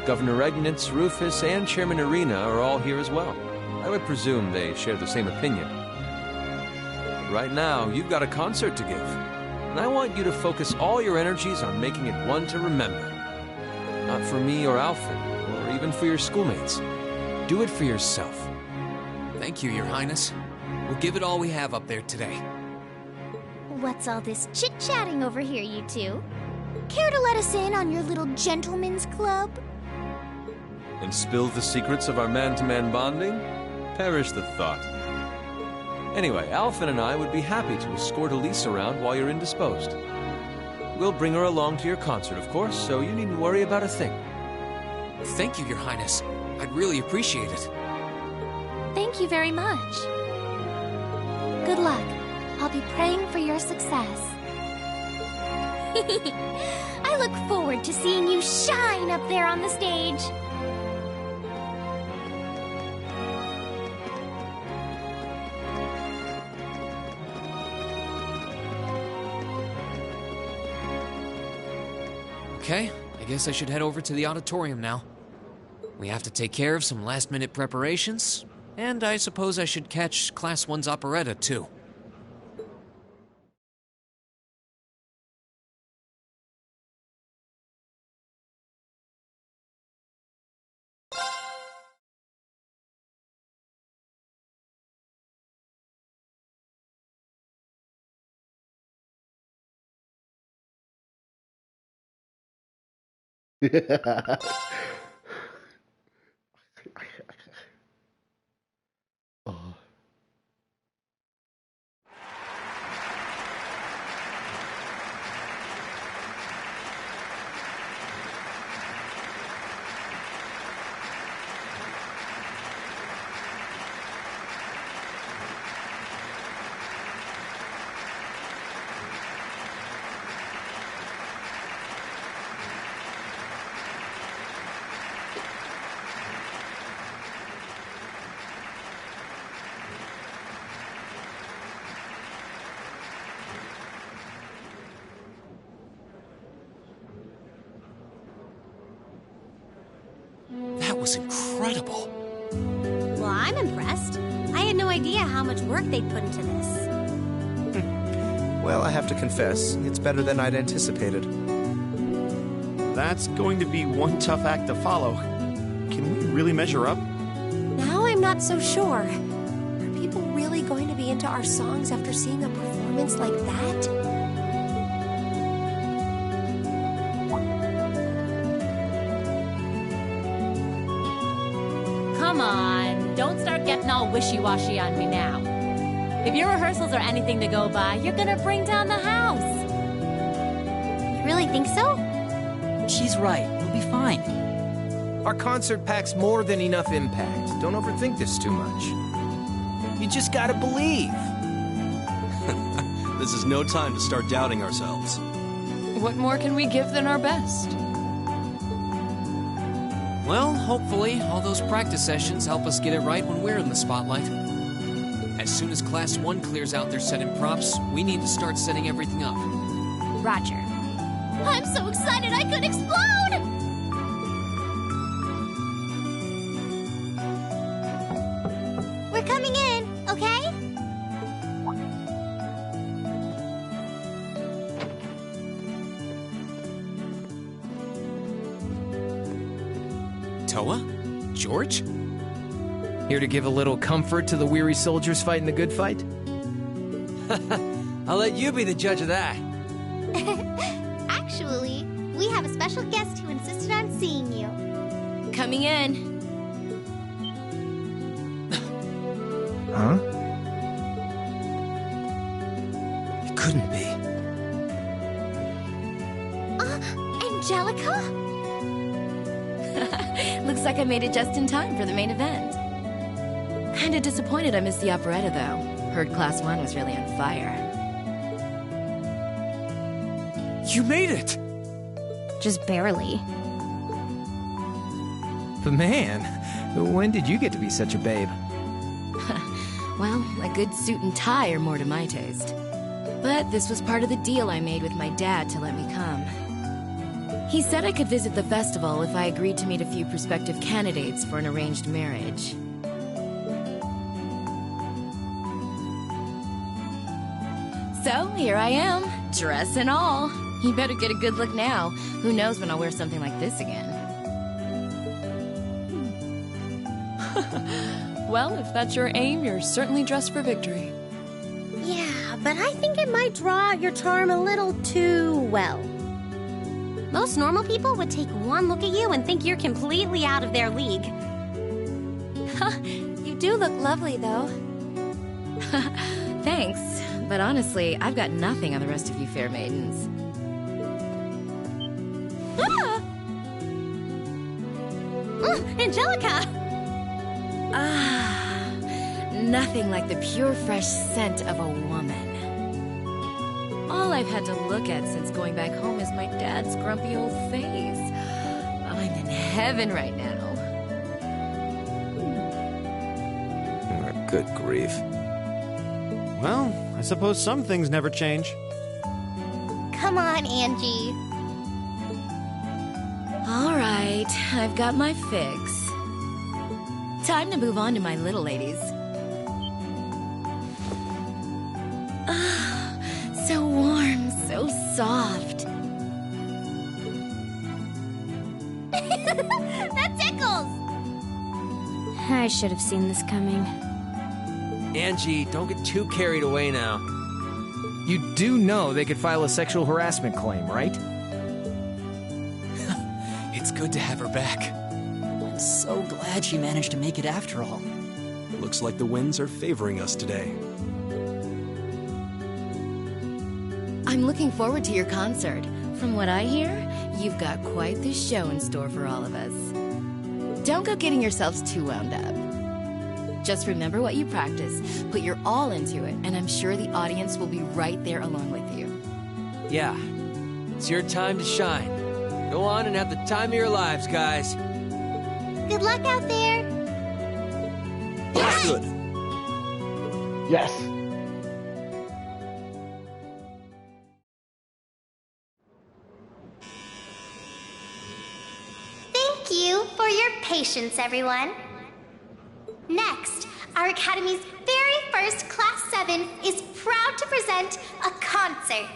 Governor Regnitz, Rufus, and Chairman Arena are all here as well. I would presume they share the same opinion. But right now, you've got a concert to give, and I want you to focus all your energies on making it one to remember. Not for me or Alphen, or even for your schoolmates. Do it for yourself. Thank you, Your Highness. We'll give it all we have up there today. What's all this chit-chatting over here, you two? Care to let us in on your little gentleman's club? And spill the secrets of our man-to-man bonding? Perish the thought. Anyway, Alphen and I would be happy to escort Elise around while you're indisposed. We'll bring her along to your concert, of course, so you needn't worry about a thing. Thank you, Your Highness. I'd really appreciate it. Thank you very much. Good luck. I'll be praying for your success. I look forward to seeing you shine up there on the stage. Okay, I guess I should head over to the auditorium now. We have to take care of some last-minute preparations, and I suppose I should catch Class 1's operetta, too. Oh. That was incredible. Well, I'm impressed. I had no idea how much work they'd put into this. Well, I have to confess, it's better than I'd anticipated. That's going to be one tough act to follow. Can we really measure up? Now I'm not so sure. Are people really going to be into our songs after seeing a performance like that? Come on, don't start getting all wishy-washy on me now. If your rehearsals are anything to go by, you're gonna bring down the house. You really think so? She's right. We'll be fine. Our concert packs more than enough impact. Don't overthink this too much. You just gotta believe. This is no time to start doubting ourselves. What more can we give than our best? Well, hopefully, all those practice sessions help us get it right when we're in the spotlight. As soon as Class 1 clears out their set and props, we need to start setting everything up. Roger. I'm so excited I could explode! We're coming in, okay? Toa? George? Here to give a little comfort to the weary soldiers fighting the good fight? I'll let you be the judge of that. Actually, We have a special guest who insisted on seeing you. Coming in. Huh? It couldn't be. Angelica? Looks like I made it just in time for the main event. Kinda disappointed I missed the operetta, though. Heard Class 1 was really on fire. You made it! Just barely. But man, when did you get to be such a babe? Well, a good suit and tie are more to my taste. But this was part of the deal I made with my dad to let me come. He said I could visit the festival if I agreed to meet a few prospective candidates for an arranged marriage. So, here I am, dress and all. You better get a good look now. Who knows when I'll wear something like this again. Well, if that's your aim, you're certainly dressed for victory. Yeah, but I think it might draw out your charm a little too well. Most normal people would take one look at you and think you're completely out of their league. You do look lovely, though. Thanks, but honestly, I've got nothing on the rest of you fair maidens. Ah! Angelica! Ah, nothing like the pure, fresh scent of a woman. All I've had to look at since going back home is my dad's grumpy old face. I'm in heaven right now. Good grief. Well, I suppose some things never change. Come on, Angie. All right, I've got my fix. Time to move on to my little ladies. Ah, so warm, so soft. That tickles! I should have seen this coming. Angie, don't get too carried away now. You do know they could file a sexual harassment claim, right? It's good to have her back. I'm so glad she managed to make it after all. Looks like the winds are favoring us today. I'm looking forward to your concert. From what I hear, you've got quite the show in store for all of us. Don't go getting yourselves too wound up. Just remember what you practice, put your all into it, and I'm sure the audience will be right there along with you. Yeah, it's your time to shine. Go on and have the time of your lives, guys. Good luck out there. That's good. Yes. Thank you for your patience, everyone. Next, our Academy's very first Class 7 is proud to present a concert.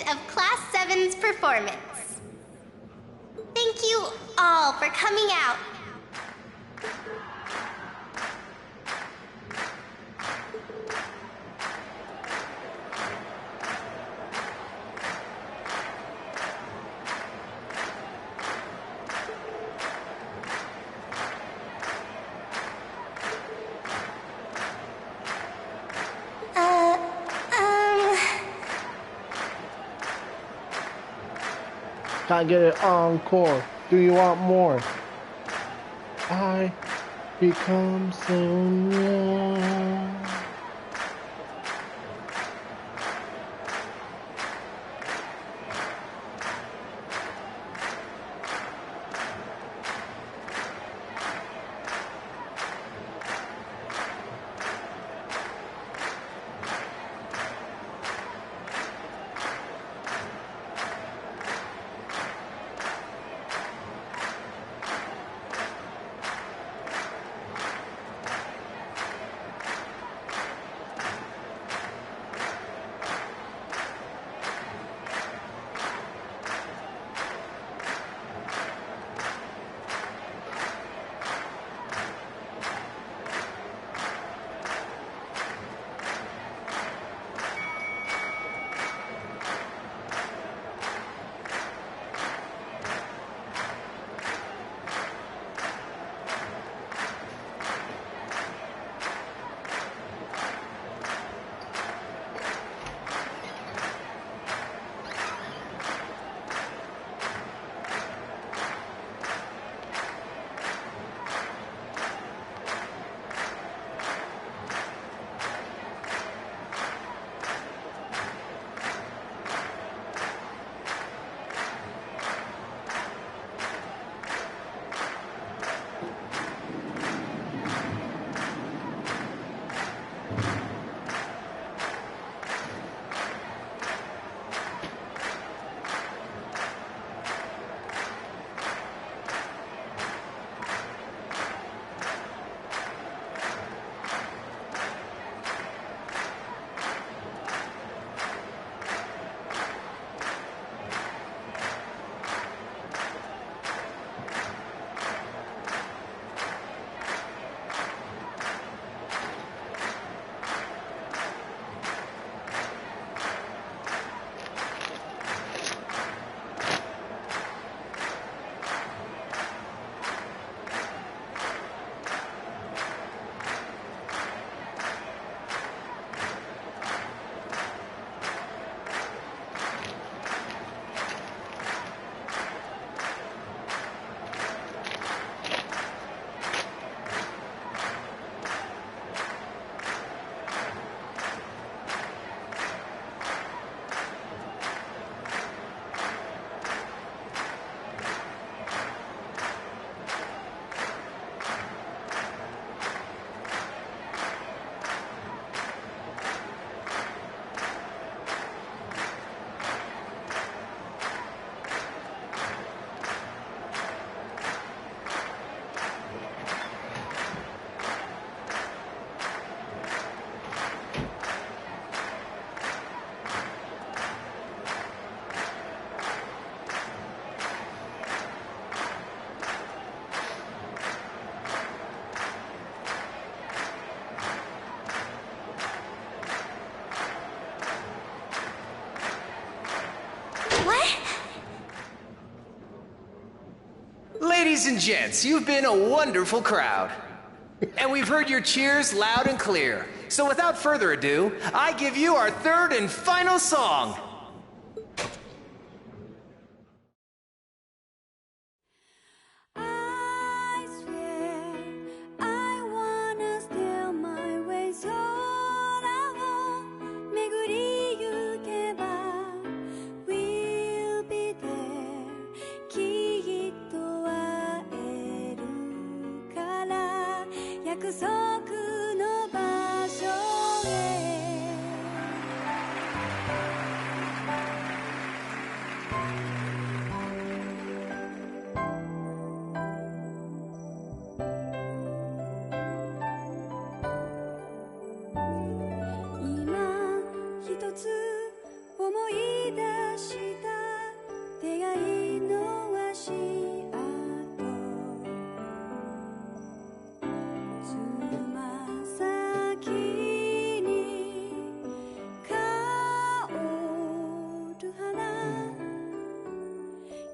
of Class 7's performance. Thank you all for coming out. Can't get it encore. Do you want more? I become so young. Ladies and gents, you've been a wonderful crowd. And we've heard your cheers loud and clear. So without further ado, I give you our third and final song.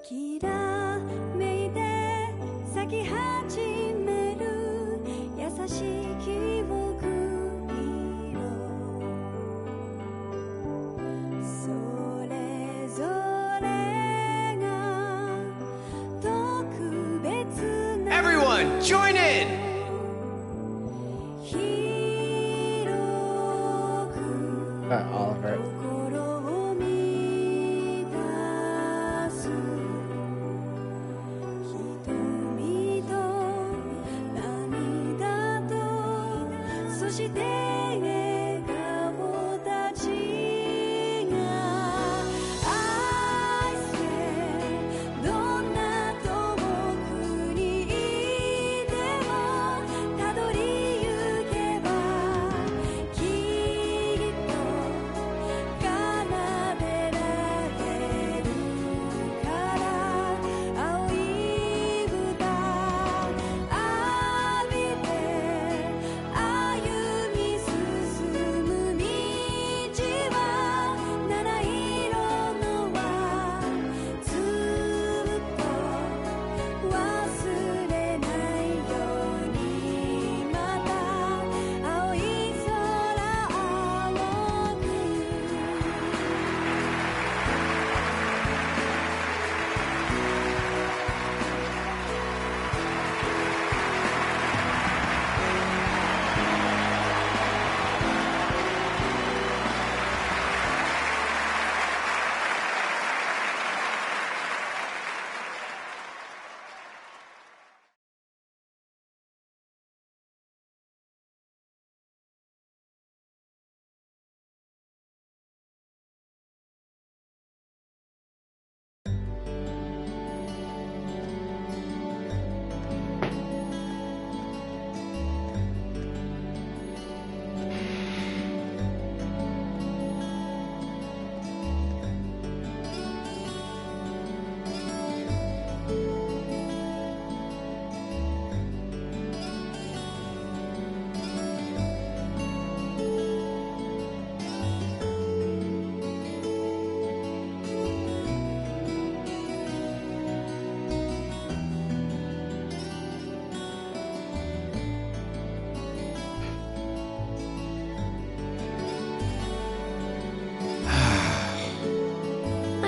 きらめいて咲き始める優しい記憶色それぞれが特別な Everyone, join in! Oliver.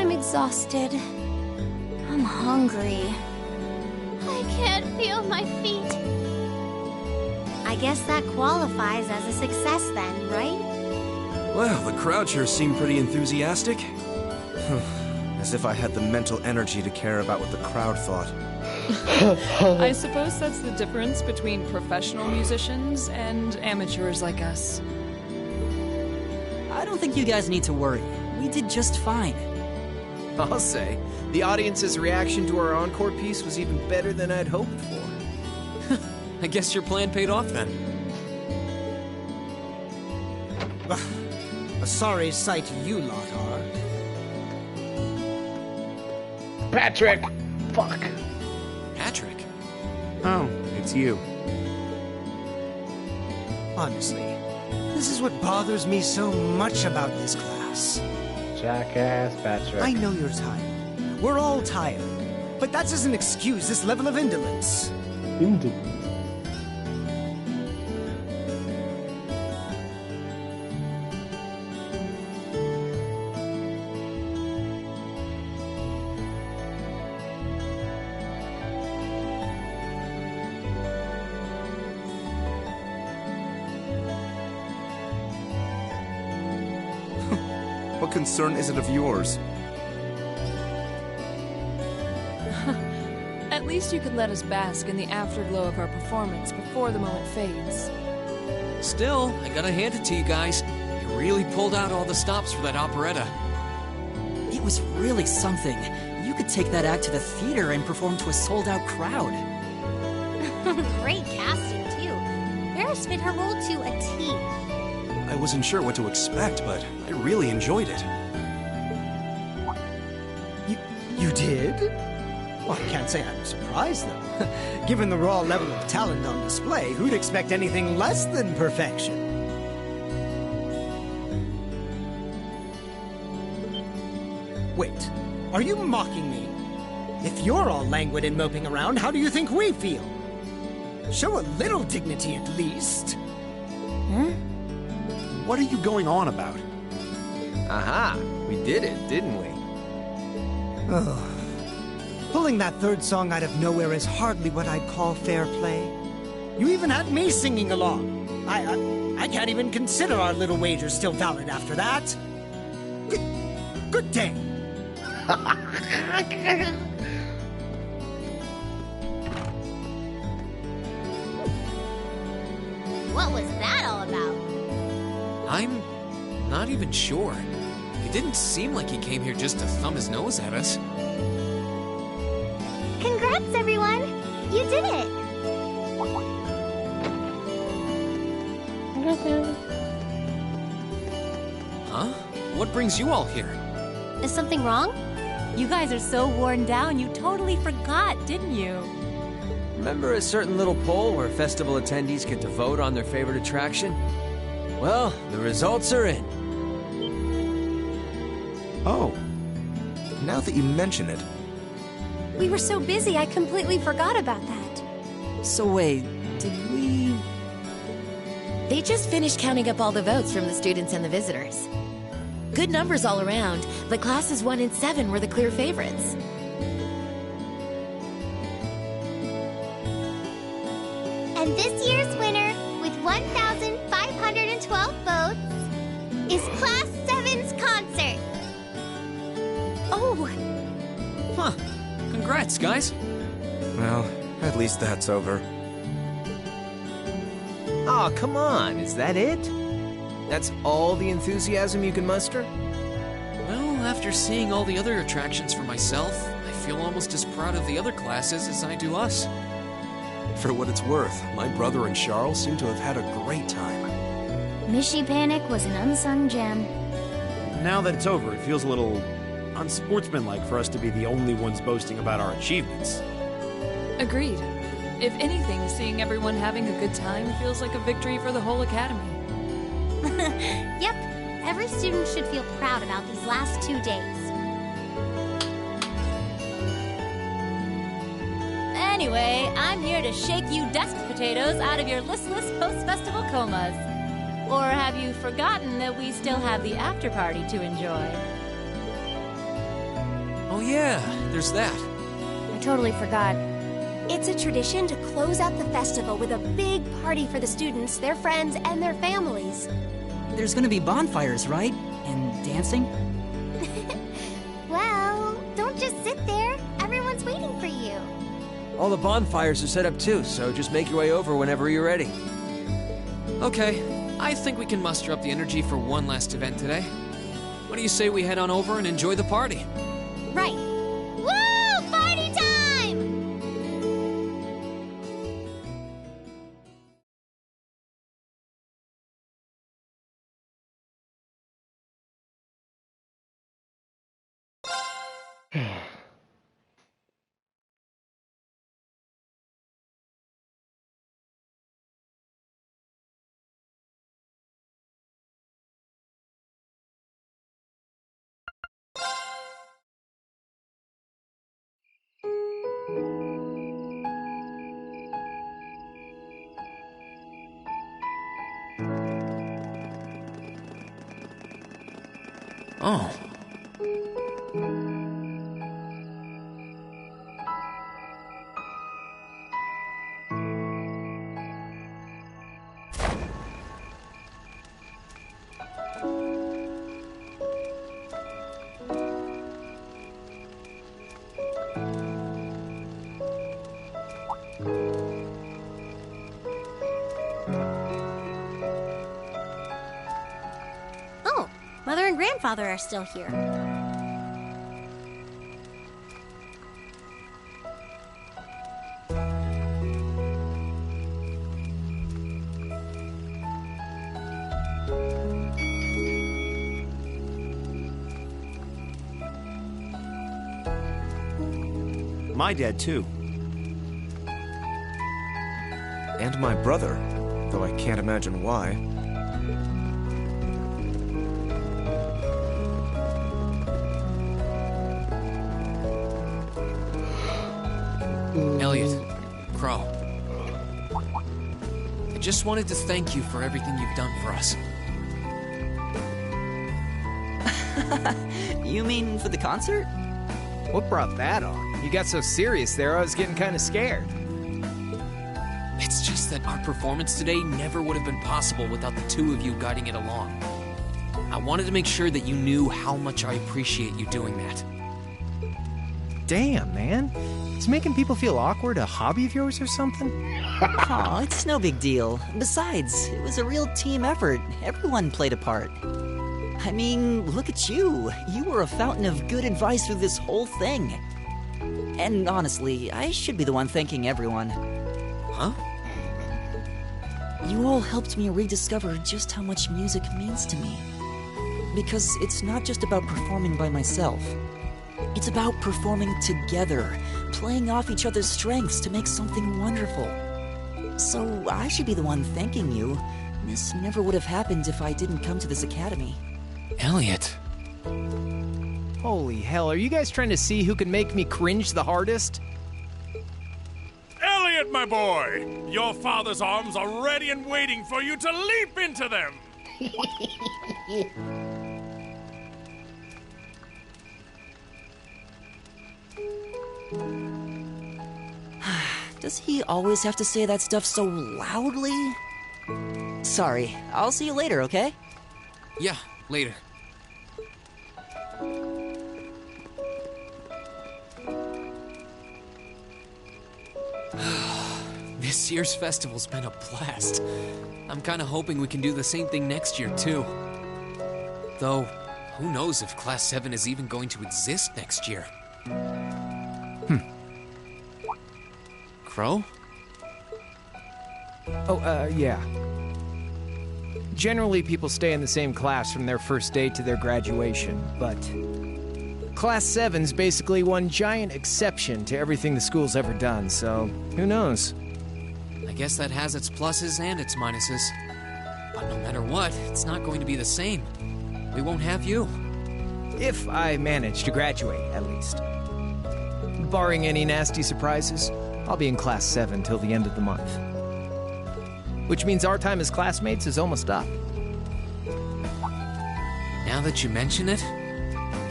Exhausted. I'm hungry. I can't feel my feet. I guess that qualifies as a success then, right? Well, the crowd sure seemed pretty enthusiastic. As if I had the mental energy to care about what the crowd thought. I suppose that's the difference between professional musicians and amateurs like us. I don't think you guys need to worry. We did just fine. I'll say, the audience's reaction to our encore piece was even better than I'd hoped for. I guess your plan paid off then. A sorry sight you lot are. Patrick! Fuck. Patrick? Oh, it's you. Honestly, this is what bothers me so much about this class. Jackass, Patrick. I know you're tired. We're all tired. But that doesn't excuse this level of indolence. Indolence? What concern is it of yours? At least you could let us bask in the afterglow of our performance before the moment fades. Still, I gotta hand it to you guys. You really pulled out all the stops for that operetta. It was really something. You could take that act to the theater and perform to a sold-out crowd. Great casting, too. Barris fit her role to a T. I wasn't sure what to expect, but I really enjoyed it. You did? Well, I can't say I'm surprised, though. Given the raw level of talent on display, who'd expect anything less than perfection? Wait, are you mocking me? If you're all languid and moping around, how do you think we feel? Show a little dignity at least. Huh? What are you going on about? Aha! We did it, didn't we? Oh. Pulling that third song out of nowhere is hardly what I'd call fair play. You even had me singing along. I can't even consider our little wager still valid after that. Good day. What was that all about? I'm not even sure. It didn't seem like he came here just to thumb his nose at us. Congrats, everyone! You did it! Huh? What brings you all here? Is something wrong? You guys are so worn down, you totally forgot, didn't you? Remember a certain little poll where festival attendees get to vote on their favorite attraction? Well, the results are in. Oh. Now that you mention it. We were so busy, I completely forgot about that. So wait, did we... They just finished counting up all the votes from the students and the visitors. Good numbers all around. The classes 1 and 7 were the clear favorites. And this year's winner, with 1,512 votes, is Class 7's concert. Oh! Huh. Congrats, guys. Well, at least that's over. Aw, come on, is that it? That's all the enthusiasm you can muster? Well, after seeing all the other attractions for myself, I feel almost as proud of the other classes as I do us. For what it's worth, my brother and Charles seem to have had a great time. Mishy Panic was an unsung gem. Now that it's over, it feels a little unsportsmanlike for us to be the only ones boasting about our achievements. Agreed. If anything, seeing everyone having a good time feels like a victory for the whole academy. Yep, every student should feel proud about these last 2 days. Anyway, I'm here to shake you desk potatoes out of your listless post-festival comas. Or have you forgotten that we still have the after-party to enjoy? Oh yeah, there's that. I totally forgot. It's a tradition to close out the festival with a big party for the students, their friends, and their families. There's gonna be bonfires, right? And dancing? Well, don't just sit there. Everyone's waiting for you. All the bonfires are set up too, so just make your way over whenever you're ready. Okay, I think we can muster up the energy for one last event today. What do you say we head on over and enjoy the party? Right. Woo! Party time! Oh. Oh, Mother and Grandfather are still here. My dad, too. And my brother, though I can't imagine why. Elliot, Crow. I just wanted to thank you for everything you've done for us. You mean for the concert? What brought that on? You got so serious there, I was getting kind of scared. It's just that our performance today never would have been possible without the two of you guiding it along. I wanted to make sure that you knew how much I appreciate you doing that. Damn, man. Is making people feel awkward a hobby of yours or something? Aw, it's no big deal. Besides, it was a real team effort. Everyone played a part. I mean, look at you. You were a fountain of good advice through this whole thing. And honestly, I should be the one thanking everyone. Huh? You all helped me rediscover just how much music means to me. Because it's not just about performing by myself. It's about performing together, playing off each other's strengths to make something wonderful. So I should be the one thanking you. This never would have happened if I didn't come to this academy. Elliot. Holy hell, are you guys trying to see who can make me cringe the hardest? Elliot, my boy! Your father's arms are ready and waiting for you to leap into them! Does he always have to say that stuff so loudly? Sorry, I'll see you later, okay? Yeah, later. This year's festival's been a blast. I'm kinda hoping we can do the same thing next year, too. Though, who knows if Class 7 is even going to exist next year? Crow? Oh, yeah. Generally, people stay in the same class from their first day to their graduation, but Class 7's basically one giant exception to everything the school's ever done, so who knows? I guess that has its pluses and its minuses. But no matter what, it's not going to be the same. We won't have you. If I manage to graduate, at least. Barring any nasty surprises, I'll be in Class 7 till the end of the month. Which means our time as classmates is almost up. Now that you mention it,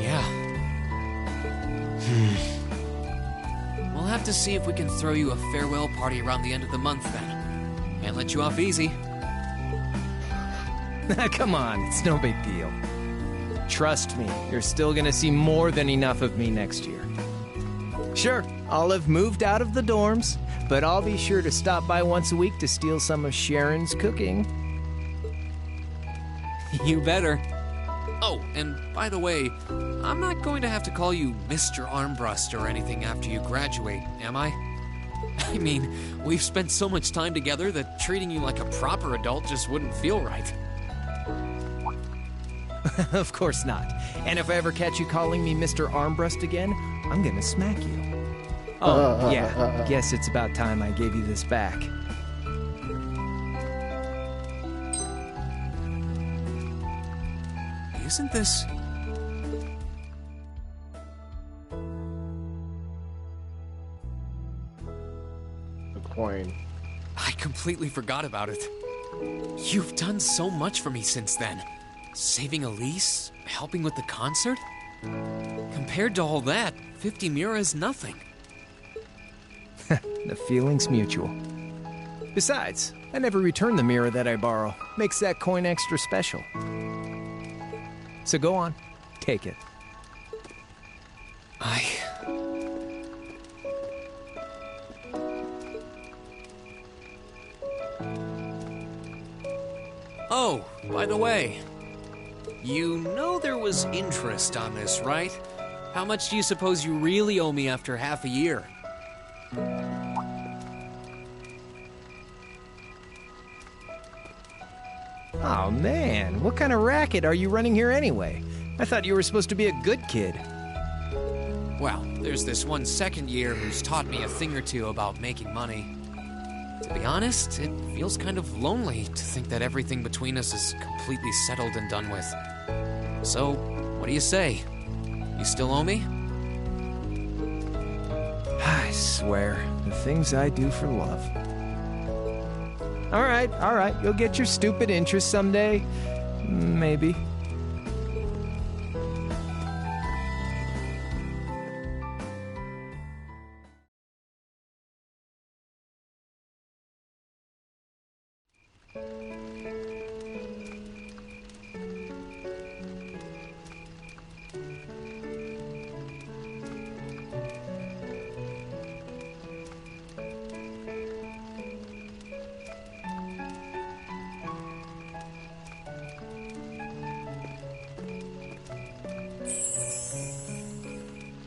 yeah. We'll have to see if we can throw you a farewell party around the end of the month then. Can't let you off easy. Come on, it's no big deal. Trust me, you're still gonna see more than enough of me next year. Sure, I'll have moved out of the dorms, but I'll be sure to stop by once a week to steal some of Sharon's cooking. You better. Oh, and by the way, I'm not going to have to call you Mr. Armbrust or anything after you graduate, am I? I mean, we've spent so much time together that treating you like a proper adult just wouldn't feel right. Of course not. And if I ever catch you calling me Mr. Armbrust again, I'm gonna smack you. Oh, yeah, guess it's about time I gave you this back. Isn't this... A coin. I completely forgot about it. You've done so much for me since then. Saving Elise, helping with the concert. Compared to all that, 50 Mira is nothing. The feeling's mutual. Besides, I never return the mirror that I borrow. Makes that coin extra special. So go on, take it. Oh, by the way, you know there was interest on this, right? How much do you suppose you really owe me after half a year? Oh man, what kind of racket are you running here anyway? I thought you were supposed to be a good kid. Well, there's this one second year who's taught me a thing or two about making money. To be honest, it feels kind of lonely to think that everything between us is completely settled and done with. So, what do you say? You still owe me? swear, the things I do for love. All right, you'll get your stupid interest someday. Maybe.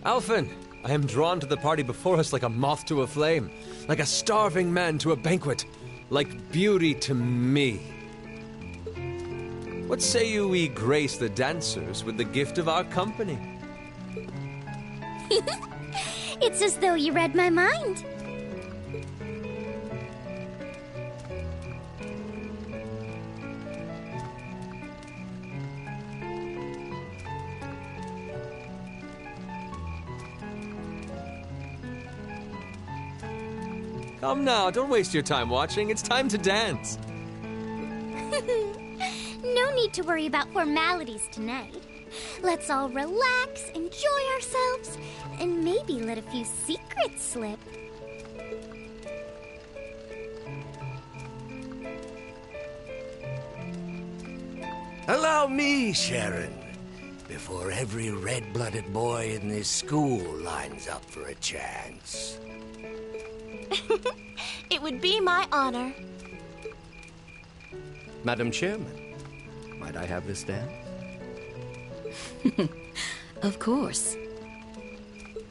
Alphen, I am drawn to the party before us like a moth to a flame, like a starving man to a banquet, like beauty to me. What say you we grace the dancers with the gift of our company? It's as though you read my mind. Come now, don't waste your time watching. It's time to dance. No need to worry about formalities tonight. Let's all relax, enjoy ourselves, and maybe let a few secrets slip. Allow me, Sharon, before every red-blooded boy in this school lines up for a chance. It would be my honor. Madam Chairman, might I have this dance? Of course.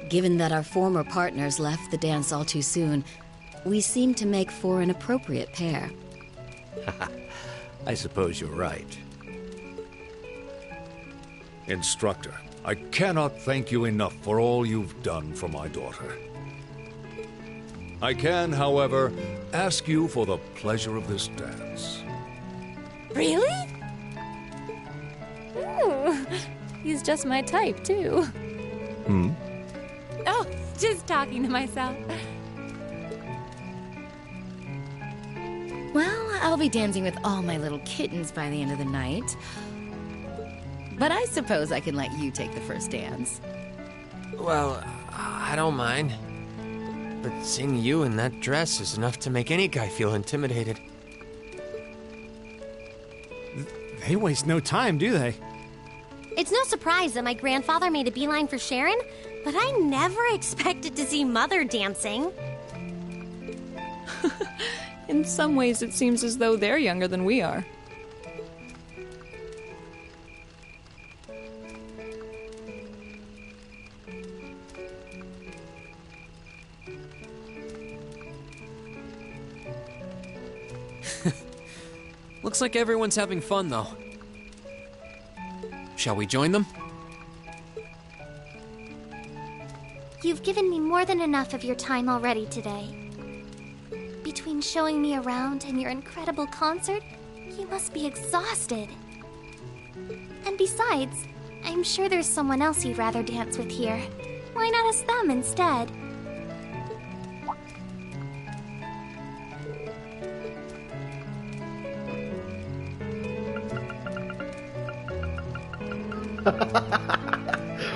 Given that our former partners left the dance all too soon, we seem to make for an appropriate pair. I suppose you're right. Instructor, I cannot thank you enough for all you've done for my daughter. I can, however, ask you for the pleasure of this dance. Really? Ooh, he's just my type, too. Hmm? Oh, just talking to myself. Well, I'll be dancing with all my little kittens by the end of the night. But I suppose I can let you take the first dance. Well, I don't mind. But seeing you in that dress is enough to make any guy feel intimidated. They waste no time, do they? It's no surprise that my grandfather made a beeline for Sharon, but I never expected to see Mother dancing. In some ways, it seems as though they're younger than we are. Looks like everyone's having fun, though. Shall we join them? You've given me more than enough of your time already today. Between showing me around and your incredible concert, you must be exhausted. And besides, I'm sure there's someone else you'd rather dance with here. Why not ask them instead?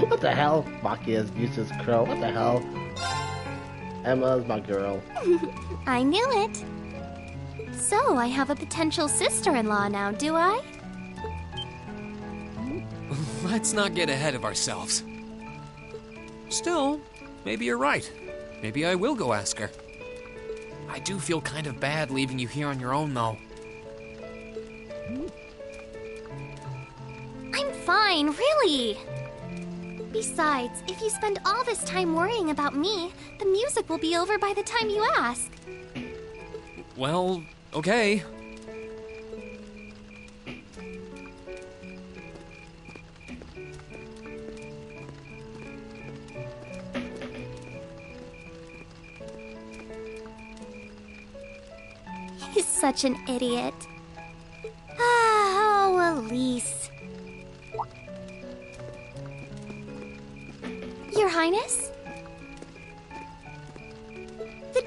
What the hell? Maki is useless crow. What the hell? Emma's my girl. I knew it. So, I have a potential sister-in-law now, do I? Let's not get ahead of ourselves. Still, maybe you're right. Maybe I will go ask her. I do feel kind of bad leaving you here on your own, though. I'm fine, really. Besides, if you spend all this time worrying about me, the music will be over by the time you ask. Well, okay. He's such an idiot. Oh, Elise. Your Highness?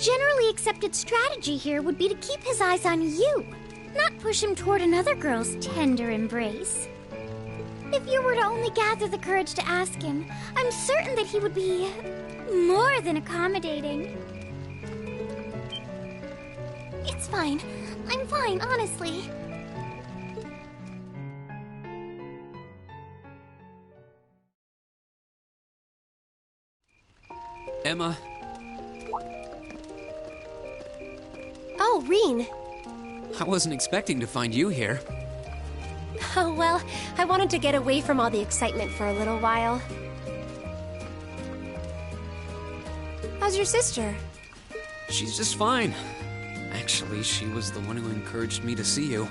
generally accepted strategy here would be to keep his eyes on you, not push him toward another girl's tender embrace. If you were to only gather the courage to ask him, I'm certain that he would be more than accommodating. It's fine. I'm fine, honestly. Emma. Oh, Reen. I wasn't expecting to find you here. Oh, well, I wanted to get away from all the excitement for a little while. How's your sister? She's just fine. Actually, she was the one who encouraged me to see you.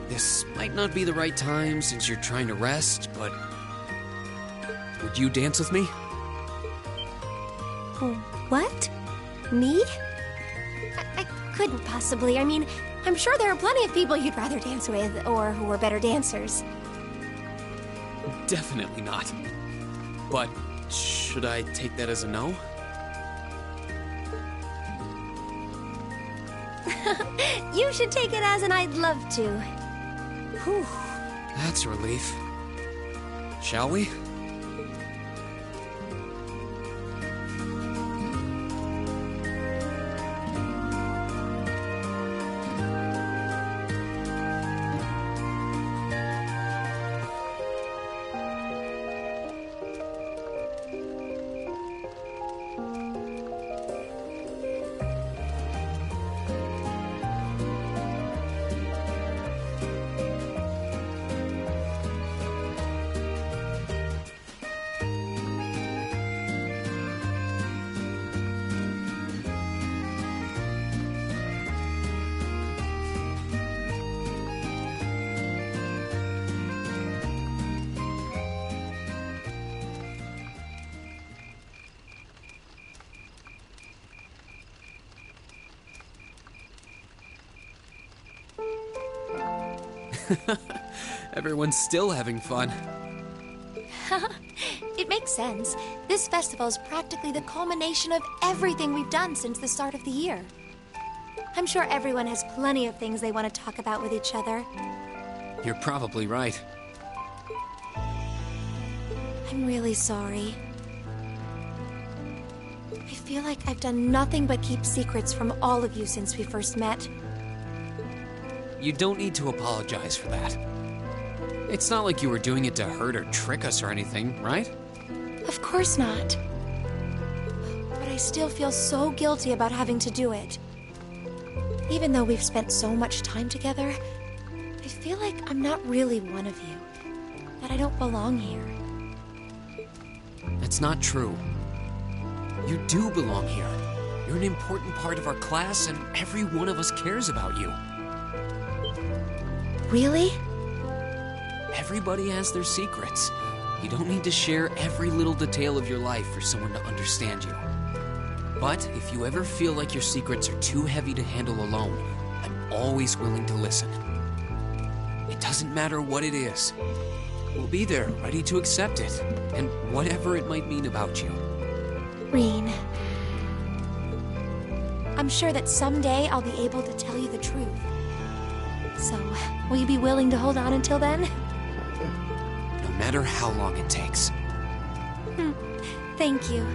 This might not be the right time since you're trying to rest, but would you dance with me? What? Me? I couldn't possibly. I mean, I'm sure there are plenty of people you'd rather dance with, or who are better dancers. Definitely not. But should I take that as a no? You should take it as an I'd love to. Whew. That's a relief. Shall we? Everyone's still having fun. It makes sense. This festival is practically the culmination of everything we've done since the start of the year. I'm sure everyone has plenty of things they want to talk about with each other. You're probably right. I'm really sorry. I feel like I've done nothing but keep secrets from all of you since we first met. You don't need to apologize for that. It's not like you were doing it to hurt or trick us or anything, right? Of course not. But I still feel so guilty about having to do it. Even though we've spent so much time together, I feel like I'm not really one of you. That I don't belong here. That's not true. You do belong here. You're an important part of our class, and every one of us cares about you. Really? Everybody has their secrets. You don't need to share every little detail of your life for someone to understand you. But if you ever feel like your secrets are too heavy to handle alone, I'm always willing to listen. It doesn't matter what it is. We'll be there, ready to accept it, and whatever it might mean about you. Reen, I'm sure that someday I'll be able to tell you the truth. So, will you be willing to hold on until then? No matter how long it takes. Thank you.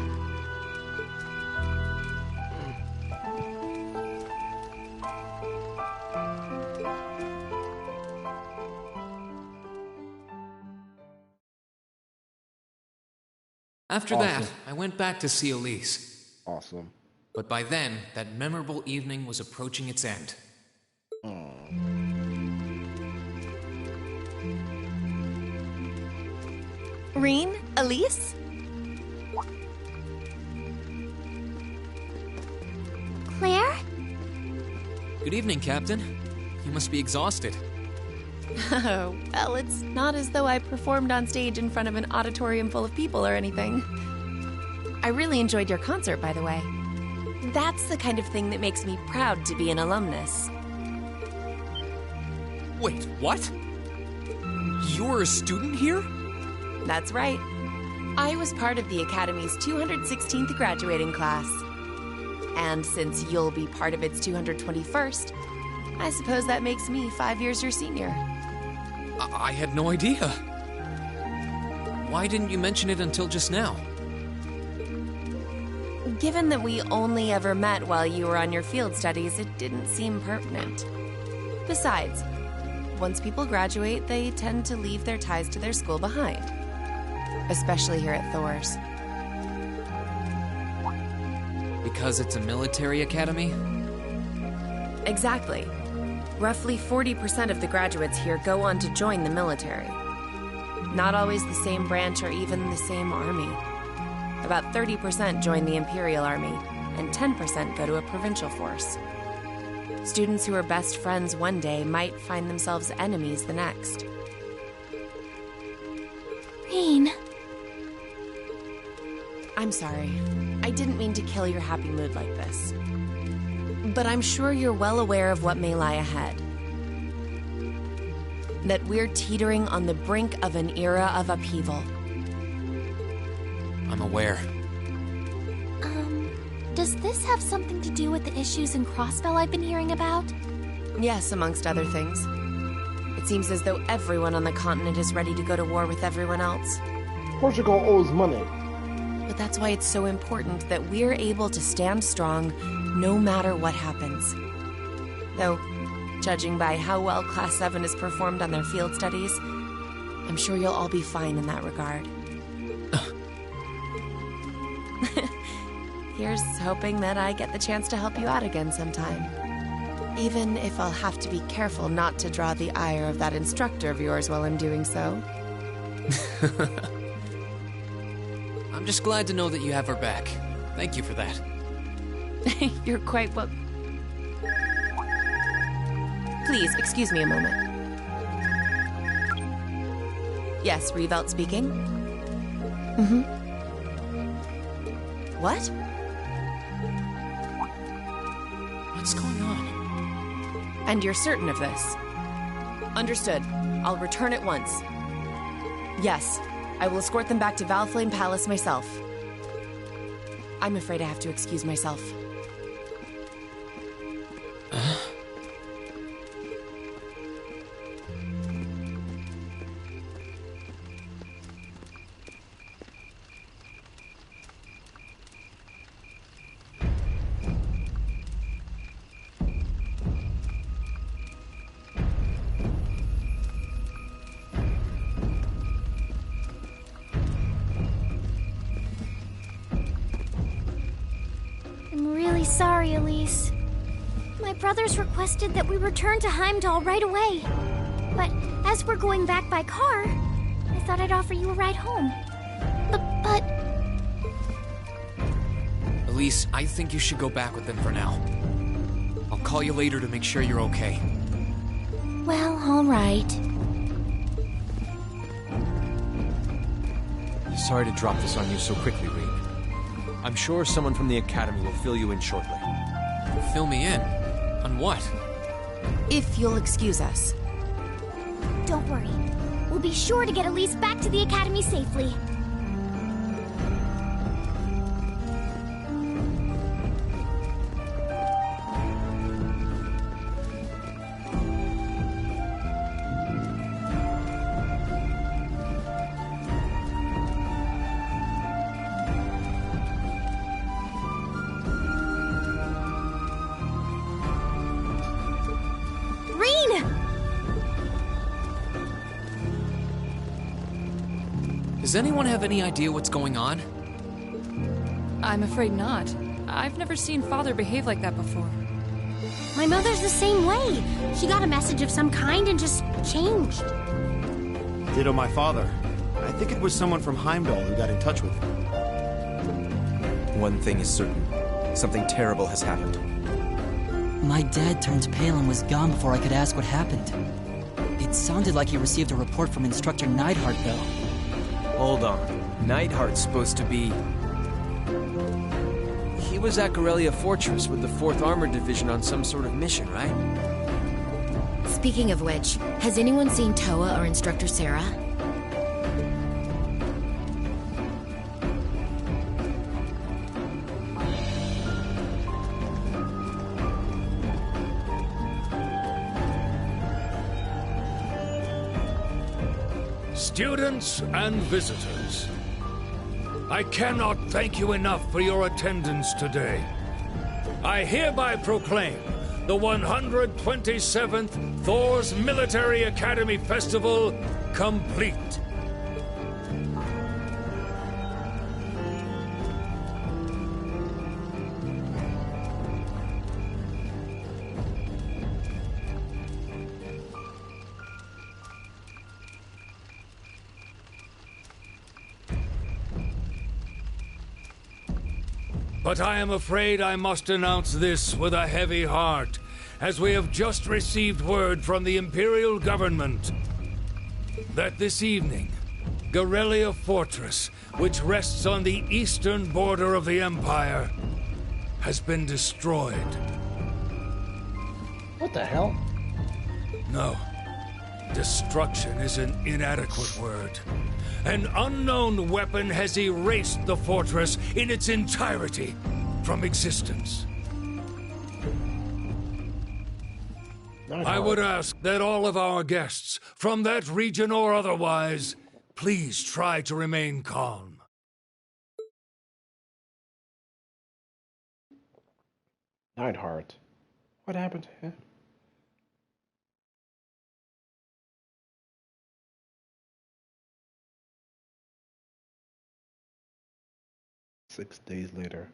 After that, I went back to see Elise. Awesome. But by then, that memorable evening was approaching its end. Reen? Elise? Claire? Good evening, Captain. You must be exhausted. Oh, well, it's not as though I performed on stage in front of an auditorium full of people or anything. I really enjoyed your concert, by the way. That's the kind of thing that makes me proud to be an alumnus. Wait, what? You're a student here? That's right. I was part of the Academy's 216th graduating class. And since you'll be part of its 221st, I suppose that makes me 5 years your senior. I had no idea. Why didn't you mention it until just now? Given that we only ever met while you were on your field studies, it didn't seem pertinent. Besides, once people graduate, they tend to leave their ties to their school behind. Especially here at Thor's. Because it's a military academy? Exactly. Roughly 40% of the graduates here go on to join the military. Not always the same branch or even the same army. About 30% join the Imperial Army, and 10% go to a provincial force. Students who are best friends one day might find themselves enemies the next. Rain. I'm sorry. I didn't mean to kill your happy mood like this. But I'm sure you're well aware of what may lie ahead. That we're teetering on the brink of an era of upheaval. I'm aware. Does this have something to do with the issues in Crossbell I've been hearing about? Yes, amongst other things. It seems as though everyone on the continent is ready to go to war with everyone else. Portugal owes money. But that's why it's so important that we're able to stand strong no matter what happens. Though, judging by how well Class 7 has performed on their field studies, I'm sure you'll all be fine in that regard. Here's hoping that I get the chance to help you out again sometime. Even if I'll have to be careful not to draw the ire of that instructor of yours while I'm doing so. I'm just glad to know that you have her back. Thank you for that. You're quite well... Please, excuse me a moment. Yes, Revelt speaking. Mm-hmm. What? What's going on? And you're certain of this? Understood. I'll return at once. Yes, I will escort them back to Valflame Palace myself. I'm afraid I have to excuse myself. Sorry, Elise. My brothers requested that we return to Heimdall right away. But as we're going back by car, I thought I'd offer you a ride home. But... Elise, I think you should go back with them for now. I'll call you later to make sure you're okay. Well, all right. Sorry to drop this on you so quickly, Reed. I'm sure someone from the Academy will fill you in shortly. Fill me in? On what? If you'll excuse us. Don't worry. We'll be sure to get Elise back to the Academy safely. Does anyone have any idea what's going on? I'm afraid not. I've never seen Father behave like that before. My mother's the same way. She got a message of some kind and just changed. Ditto my father. I think it was someone from Heimdall who got in touch with me. One thing is certain. Something terrible has happened. My dad turned pale and was gone before I could ask what happened. It sounded like he received a report from Instructor Neidhart, though. Hold on. Neidhart's supposed to be... He was at Corellia Fortress with the 4th Armored Division on some sort of mission, right? Speaking of which, has anyone seen Toa or Instructor Sarah? Students and visitors, I cannot thank you enough for your attendance today. I hereby proclaim the 127th Thor's Military Academy Festival complete. But I am afraid I must announce this with a heavy heart, as we have just received word from the Imperial government that this evening, Garrelia Fortress, which rests on the eastern border of the Empire, has been destroyed. What the hell? No. Destruction is an inadequate word. An unknown weapon has erased the fortress in its entirety from existence. I would ask that all of our guests, from that region or otherwise, please try to remain calm. Neidhart. What happened to him? 6 days later.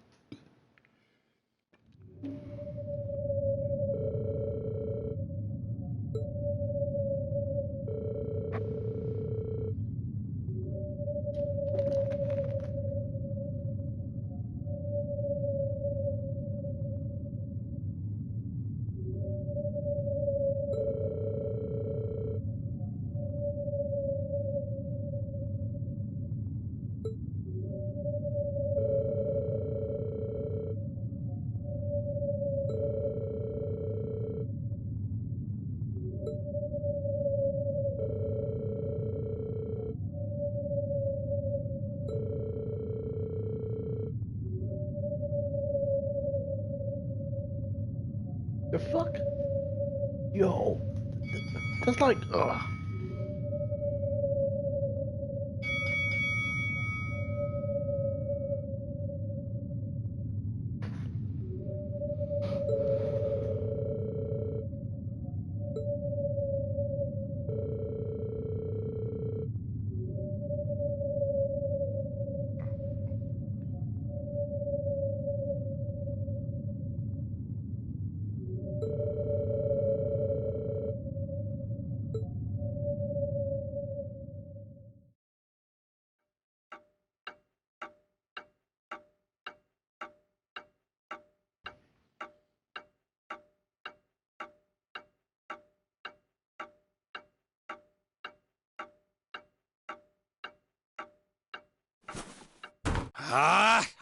The fuck? Yo. That's like, ugh.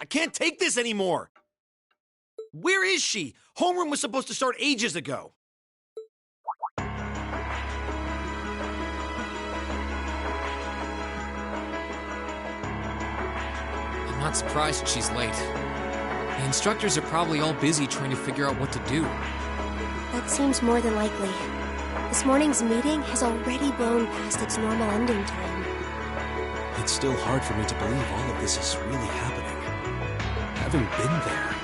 I can't take this anymore! Where is she? Homeroom was supposed to start ages ago. I'm not surprised she's late. The instructors are probably all busy trying to figure out what to do. That seems more than likely. This morning's meeting has already blown past its normal ending time. It's still hard for me to believe all of this is really happening. Having been there,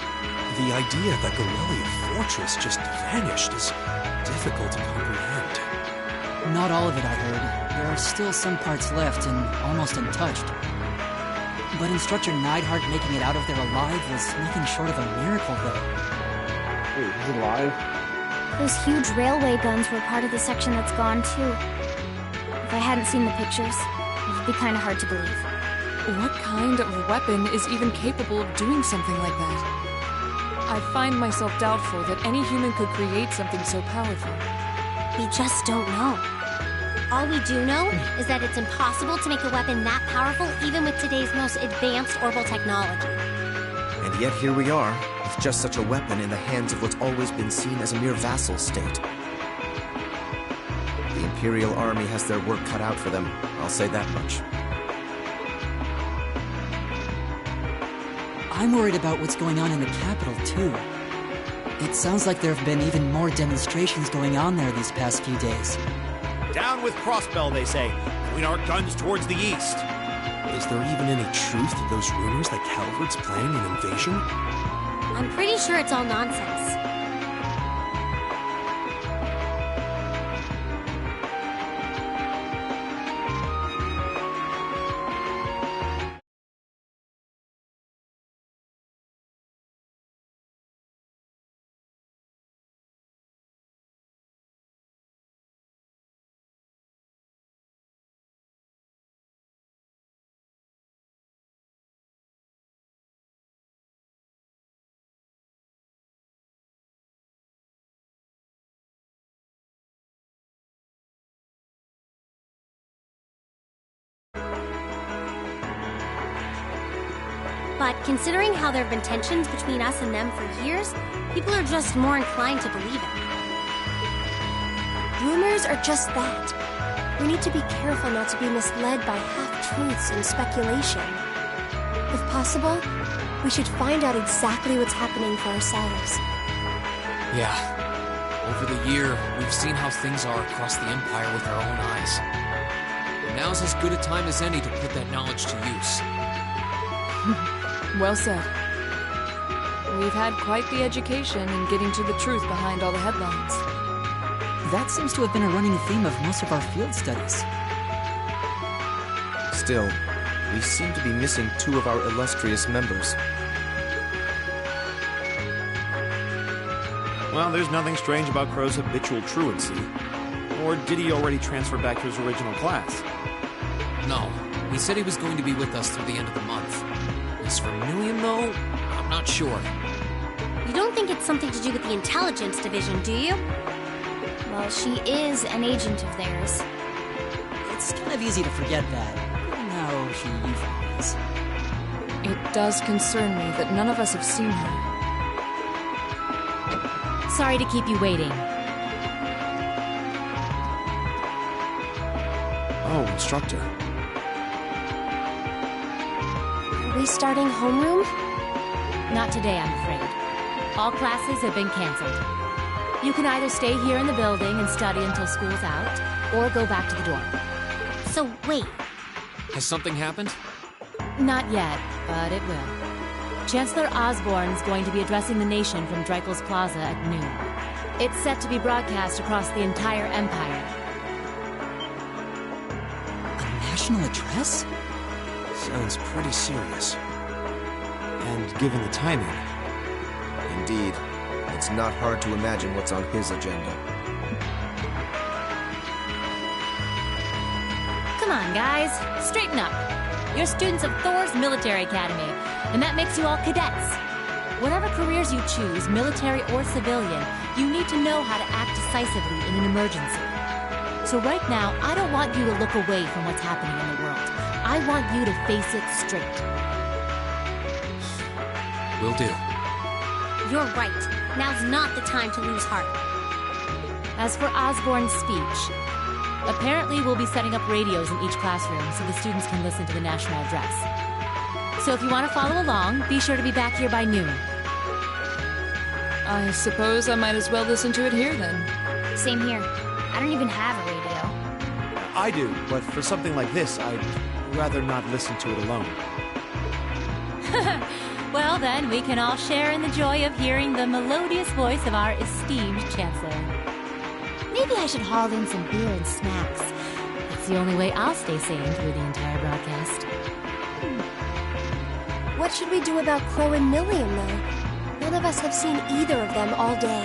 the idea that Garrelia Fortress just vanished is difficult to comprehend. Not all of it, I heard. There are still some parts left and almost untouched. But Instructor Neidhart making it out of there alive was nothing short of a miracle, though. Wait, he's alive? Those huge railway guns were part of the section that's gone, too. If I hadn't seen the pictures, it'd be kind of hard to believe. What kind of weapon is even capable of doing something like that? I find myself doubtful that any human could create something so powerful. We just don't know. All we do know is that it's impossible to make a weapon that powerful even with today's most advanced orbital technology. And yet here we are, with just such a weapon in the hands of what's always been seen as a mere vassal state. The Imperial Army has their work cut out for them, I'll say that much. I'm worried about what's going on in the capital, too. It sounds like there have been even more demonstrations going on there these past few days. Down with Crossbell, they say. Point our guns towards the east. Is there even any truth to those rumors that Calvert's planning an invasion? I'm pretty sure it's all nonsense. But considering how there have been tensions between us and them for years, people are just more inclined to believe it. Rumors are just that. We need to be careful not to be misled by half-truths and speculation. If possible, we should find out exactly what's happening for ourselves. Yeah. Over the year, we've seen how things are across the Empire with our own eyes. And now's as good a time as any to put that knowledge to use. Well said. We've had quite the education in getting to the truth behind all the headlines. That seems to have been a running theme of most of our field studies. Still, we seem to be missing two of our illustrious members. Well, there's nothing strange about Crow's habitual truancy. Or did he already transfer back to his original class? No, he said he was going to be with us through the end of the month. As for Million, though, I'm not sure. You don't think it's something to do with the intelligence division, do you? Well, she is an agent of theirs. It's kind of easy to forget that, even though she usually is. It does concern me that none of us have seen her. Sorry to keep you waiting. Oh, instructor. Are we starting homeroom? Not today, I'm afraid. All classes have been canceled. You can either stay here in the building and study until school's out, or go back to the dorm. So wait. Has something happened? Not yet, but it will. Chancellor Osborne's going to be addressing the nation from Dreikel's Plaza at noon. It's set to be broadcast across the entire Empire. A national address? Sounds pretty serious. And given the timing... Indeed. It's not hard to imagine what's on his agenda. Come on, guys. Straighten up. You're students of Thor's Military Academy, and that makes you all cadets. Whatever careers you choose, military or civilian, you need to know how to act decisively in an emergency. So right now, I don't want you to look away from what's happening in the world. I want you to face it straight. Will do. You're right. Now's not the time to lose heart. As for Osborne's speech, apparently we'll be setting up radios in each classroom so the students can listen to the national address. So if you want to follow along, be sure to be back here by noon. I suppose I might as well listen to it here then. Same here. I don't even have a radio. I do, but for something like this, I'd rather not listen to it alone. Well then, we can all share in the joy of hearing the melodious voice of our esteemed Chancellor. Maybe I should haul in some beer and snacks. It's the only way I'll stay sane through the entire broadcast. What should we do about Crow and Million, though? None of us have seen either of them all day.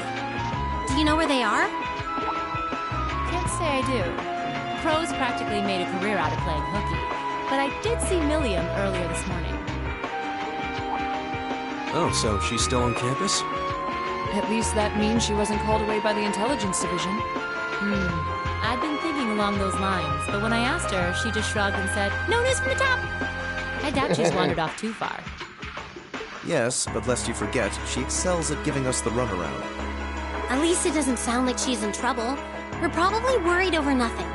Do you know where they are? Can't say I do. Crow's practically made a career out of playing hooky, but I did see Milliam earlier this morning. Oh, so she's still on campus? At least that means she wasn't called away by the intelligence division. I'd been thinking along those lines, but when I asked her, she just shrugged and said, "No news from the top." I doubt she's wandered off too far. Yes, but lest you forget, she excels at giving us the runaround. At least it doesn't sound like she's in trouble. We're probably worried over nothing.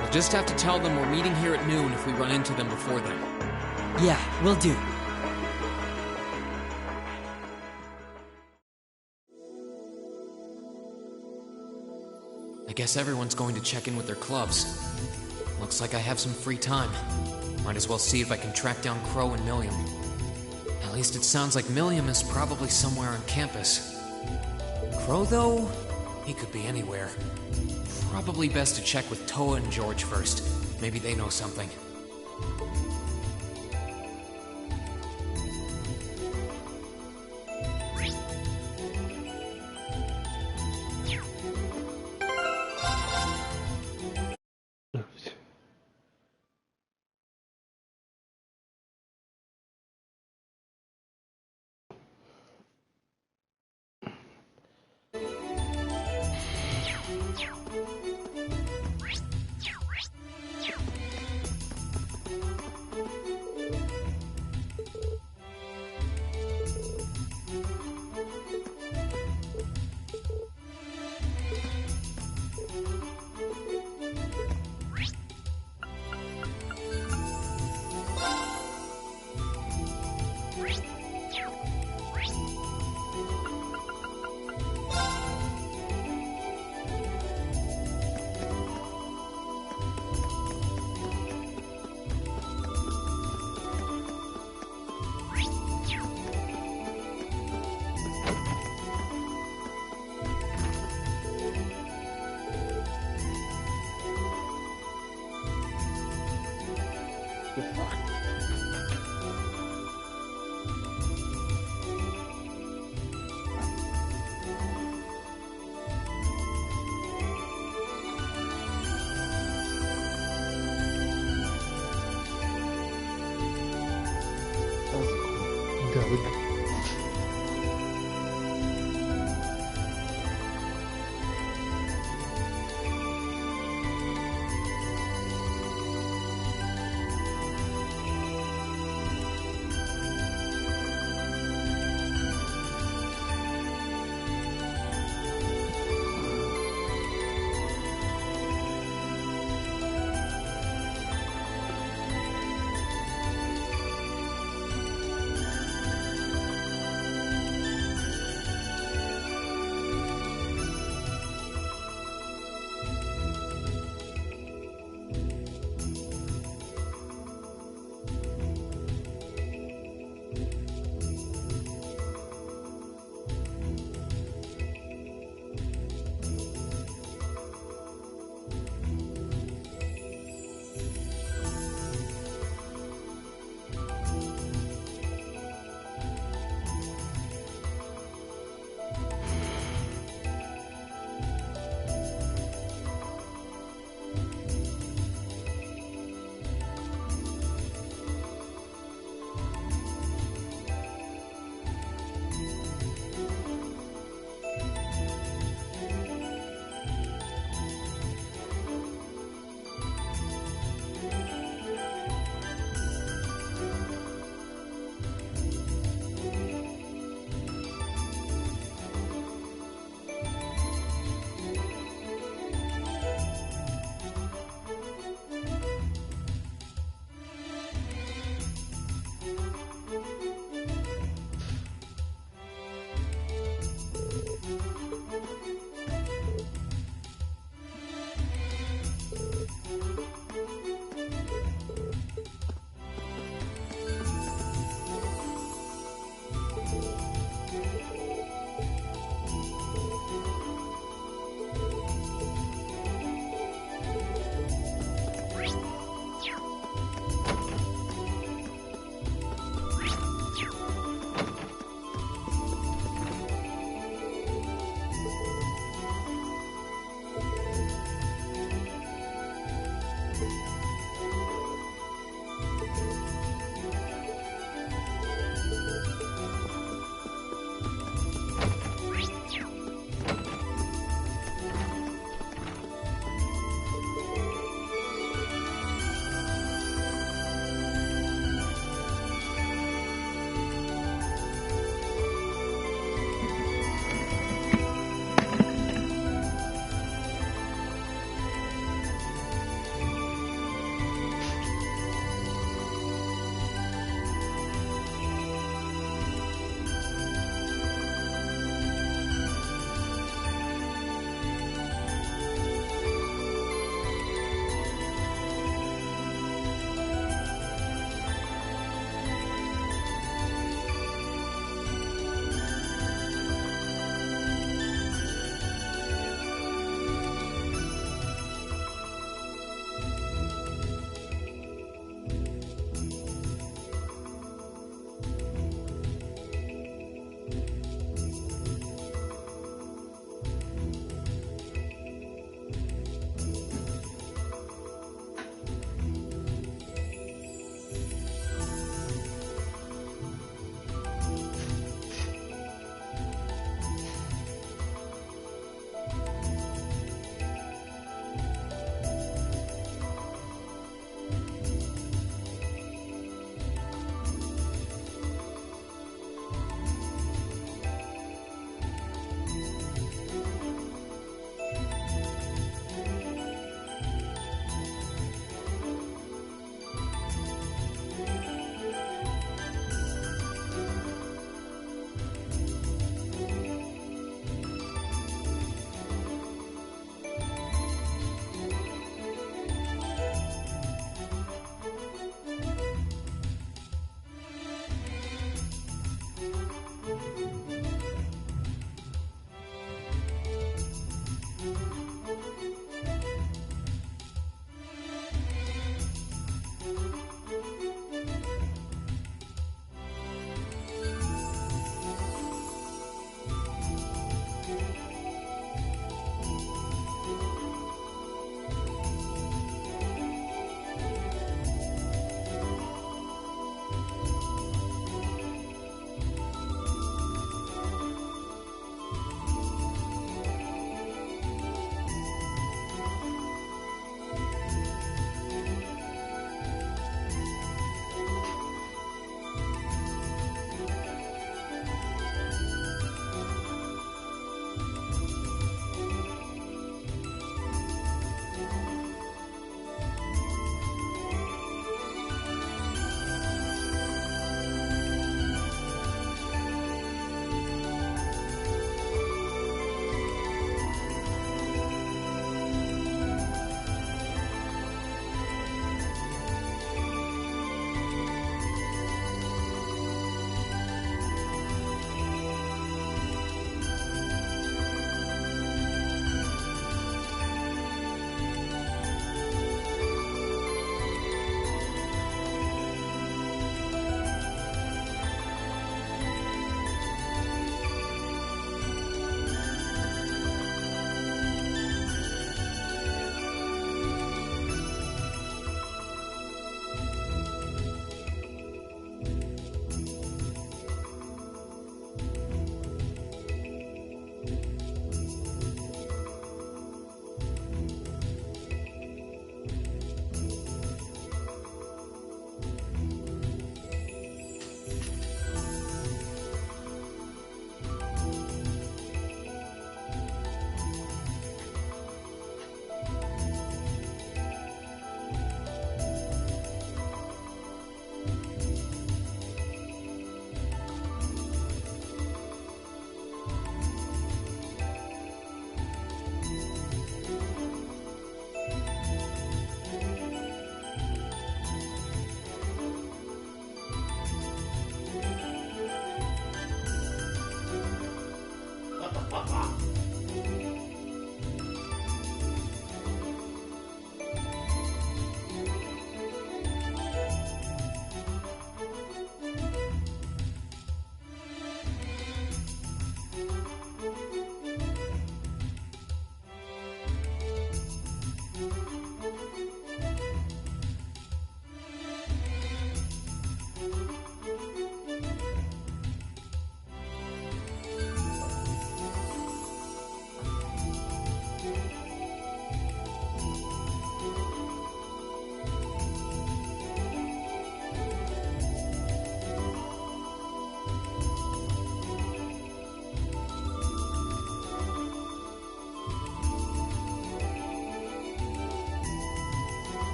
We'll just have to tell them we're meeting here at noon if we run into them before then. Yeah, will do. I guess everyone's going to check in with their clubs. Looks like I have some free time. Might as well see if I can track down Crow and Milliam. At least it sounds like Milliam is probably somewhere on campus. Crow, though, he could be anywhere. Probably best to check with Toa and George first. Maybe they know something.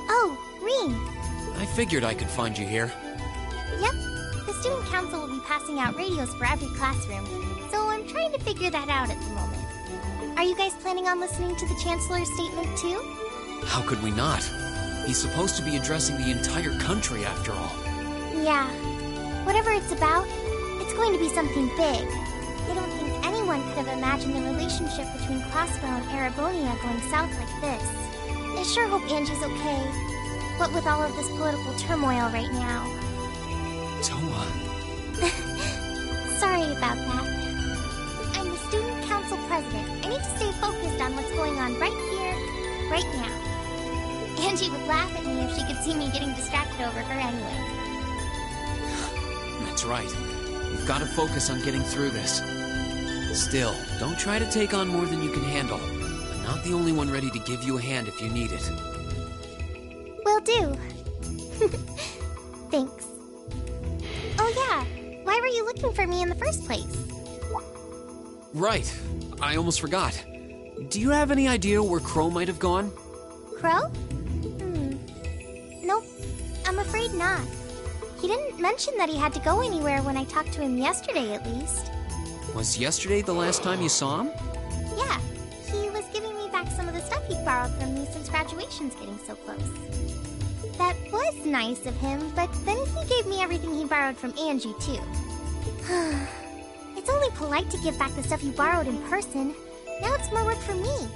Oh, Reem. I figured I could find you here. Yep. The student council will be passing out radios for every classroom, so I'm trying to figure that out at the moment. Are you guys planning on listening to the Chancellor's statement too? How could we not? He's supposed to be addressing the entire country after all. Yeah. Whatever it's about, it's going to be something big. I don't think anyone could have imagined the relationship between Crossbow and Arabonia going south like this. I sure hope Angie's okay. What with all of this political turmoil right now. Toa. Sorry about that. I'm the student council president. I need to stay focused on what's going on right here, right now. Angie would laugh at me if she could see me getting distracted over her anyway. That's right. You've got to focus on getting through this. Still, don't try to take on more than you can handle. I'm not the only one ready to give you a hand if you need it. Will do. Thanks. Oh yeah, why were you looking for me in the first place? Right. I almost forgot. Do you have any idea where Crow might have gone? Crow? Nope, I'm afraid not. He didn't mention that he had to go anywhere when I talked to him yesterday, at least. Was yesterday the last time you saw him? Yeah, he was giving me back some of the stuff he borrowed from me since graduation's getting so close. That was nice of him, but then he gave me everything he borrowed from Angie, too. It's only polite to give back the stuff you borrowed in person. Now it's more work for me.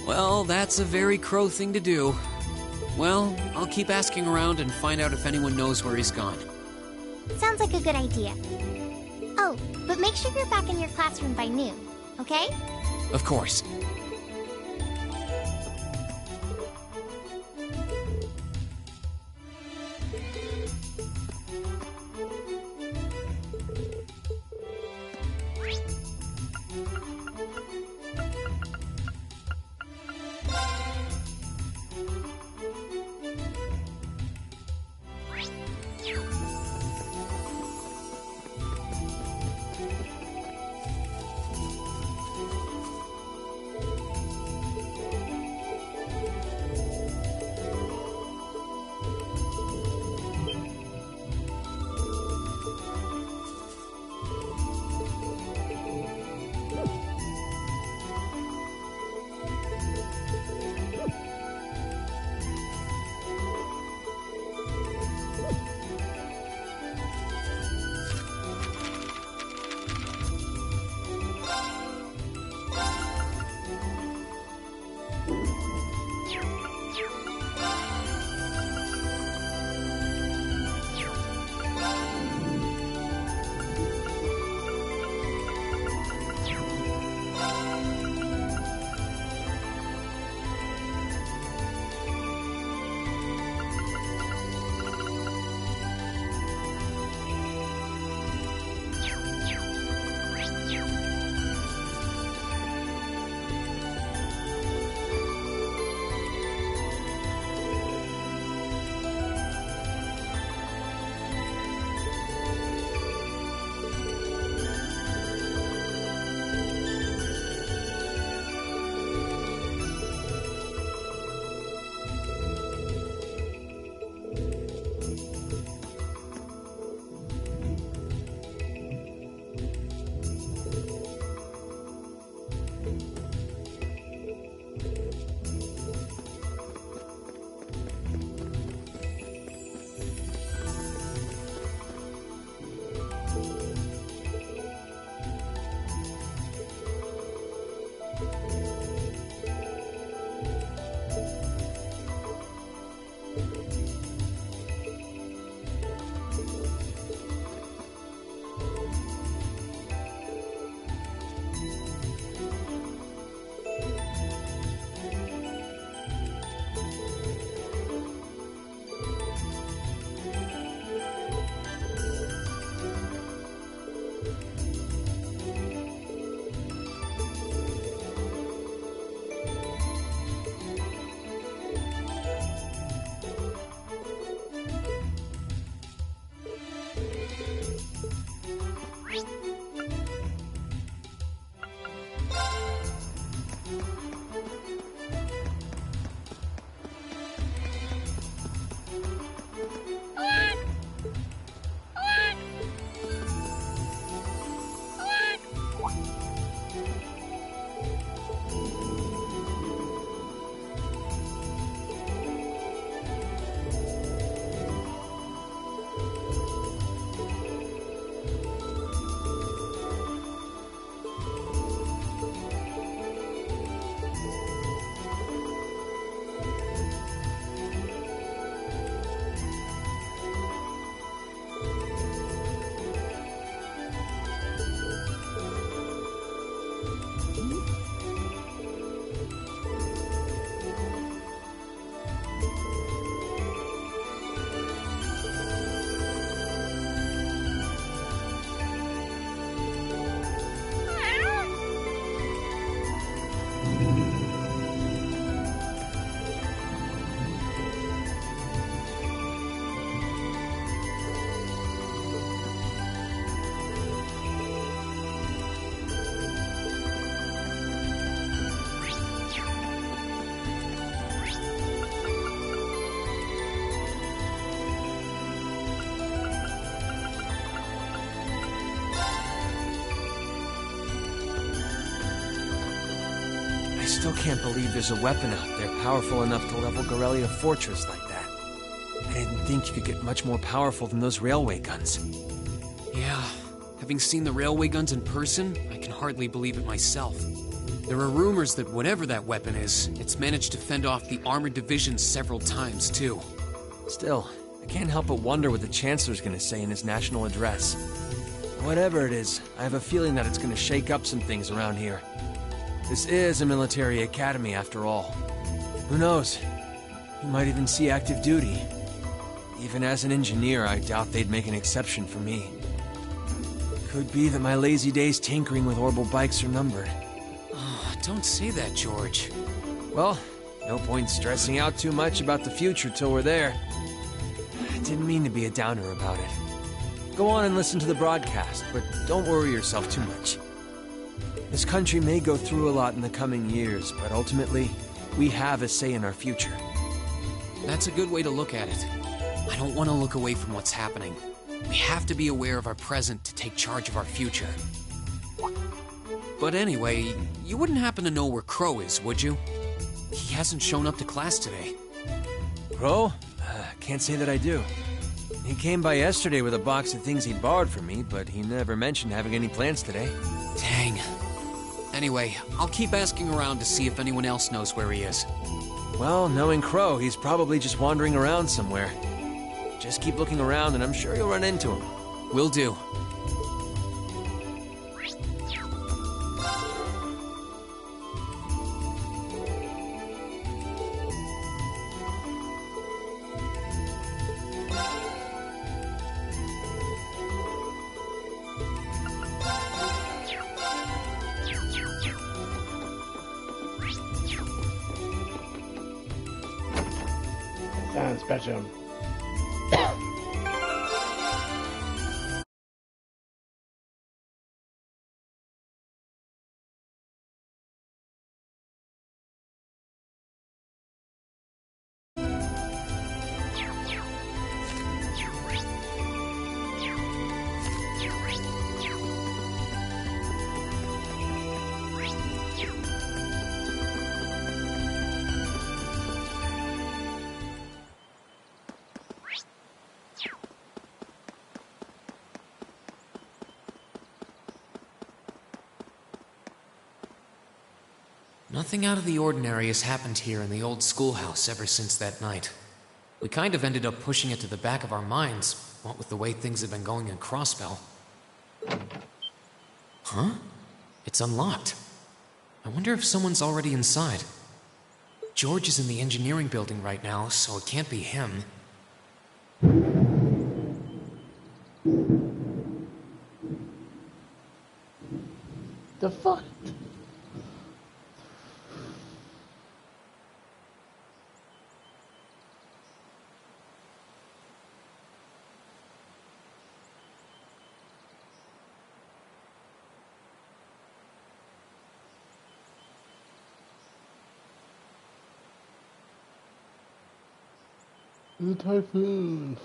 Well, that's a very Crow thing to do. Well, I'll keep asking around and find out if anyone knows where he's gone. Sounds like a good idea. Oh, but make sure you're back in your classroom by noon, okay? Of course. I still can't believe there's a weapon out there powerful enough to level Gorelia Fortress like that. I didn't think you could get much more powerful than those railway guns. Yeah, having seen the railway guns in person, I can hardly believe it myself. There are rumors that whatever that weapon is, it's managed to fend off the armored divisions several times, too. Still, I can't help but wonder what the Chancellor's gonna say in his national address. Whatever it is, I have a feeling that it's gonna shake up some things around here. This is a military academy, after all. Who knows? You might even see active duty. Even as an engineer, I doubt they'd make an exception for me. Could be that my lazy days tinkering with orbital bikes are numbered. Oh, don't say that, George. Well, no point stressing out too much about the future till we're there. I didn't mean to be a downer about it. Go on and listen to the broadcast, but don't worry yourself too much. This country may go through a lot in the coming years, but ultimately, we have a say in our future. That's a good way to look at it. I don't want to look away from what's happening. We have to be aware of our present to take charge of our future. But anyway, you wouldn't happen to know where Crow is, would you? He hasn't shown up to class today. Crow? Can't say that I do. He came by yesterday with a box of things he'd borrowed from me, but he never mentioned having any plans today. Dang. Anyway, I'll keep asking around to see if anyone else knows where he is. Well, knowing Crow, he's probably just wandering around somewhere. Just keep looking around and I'm sure you'll run into him. Will do. Sounds special. Nothing out of the ordinary has happened here in the old schoolhouse ever since that night. We kind of ended up pushing it to the back of our minds, what with the way things have been going in Crossbell. Huh? It's unlocked. I wonder if someone's already inside. George is in the engineering building right now, so it can't be him. The fuck? The typhoons.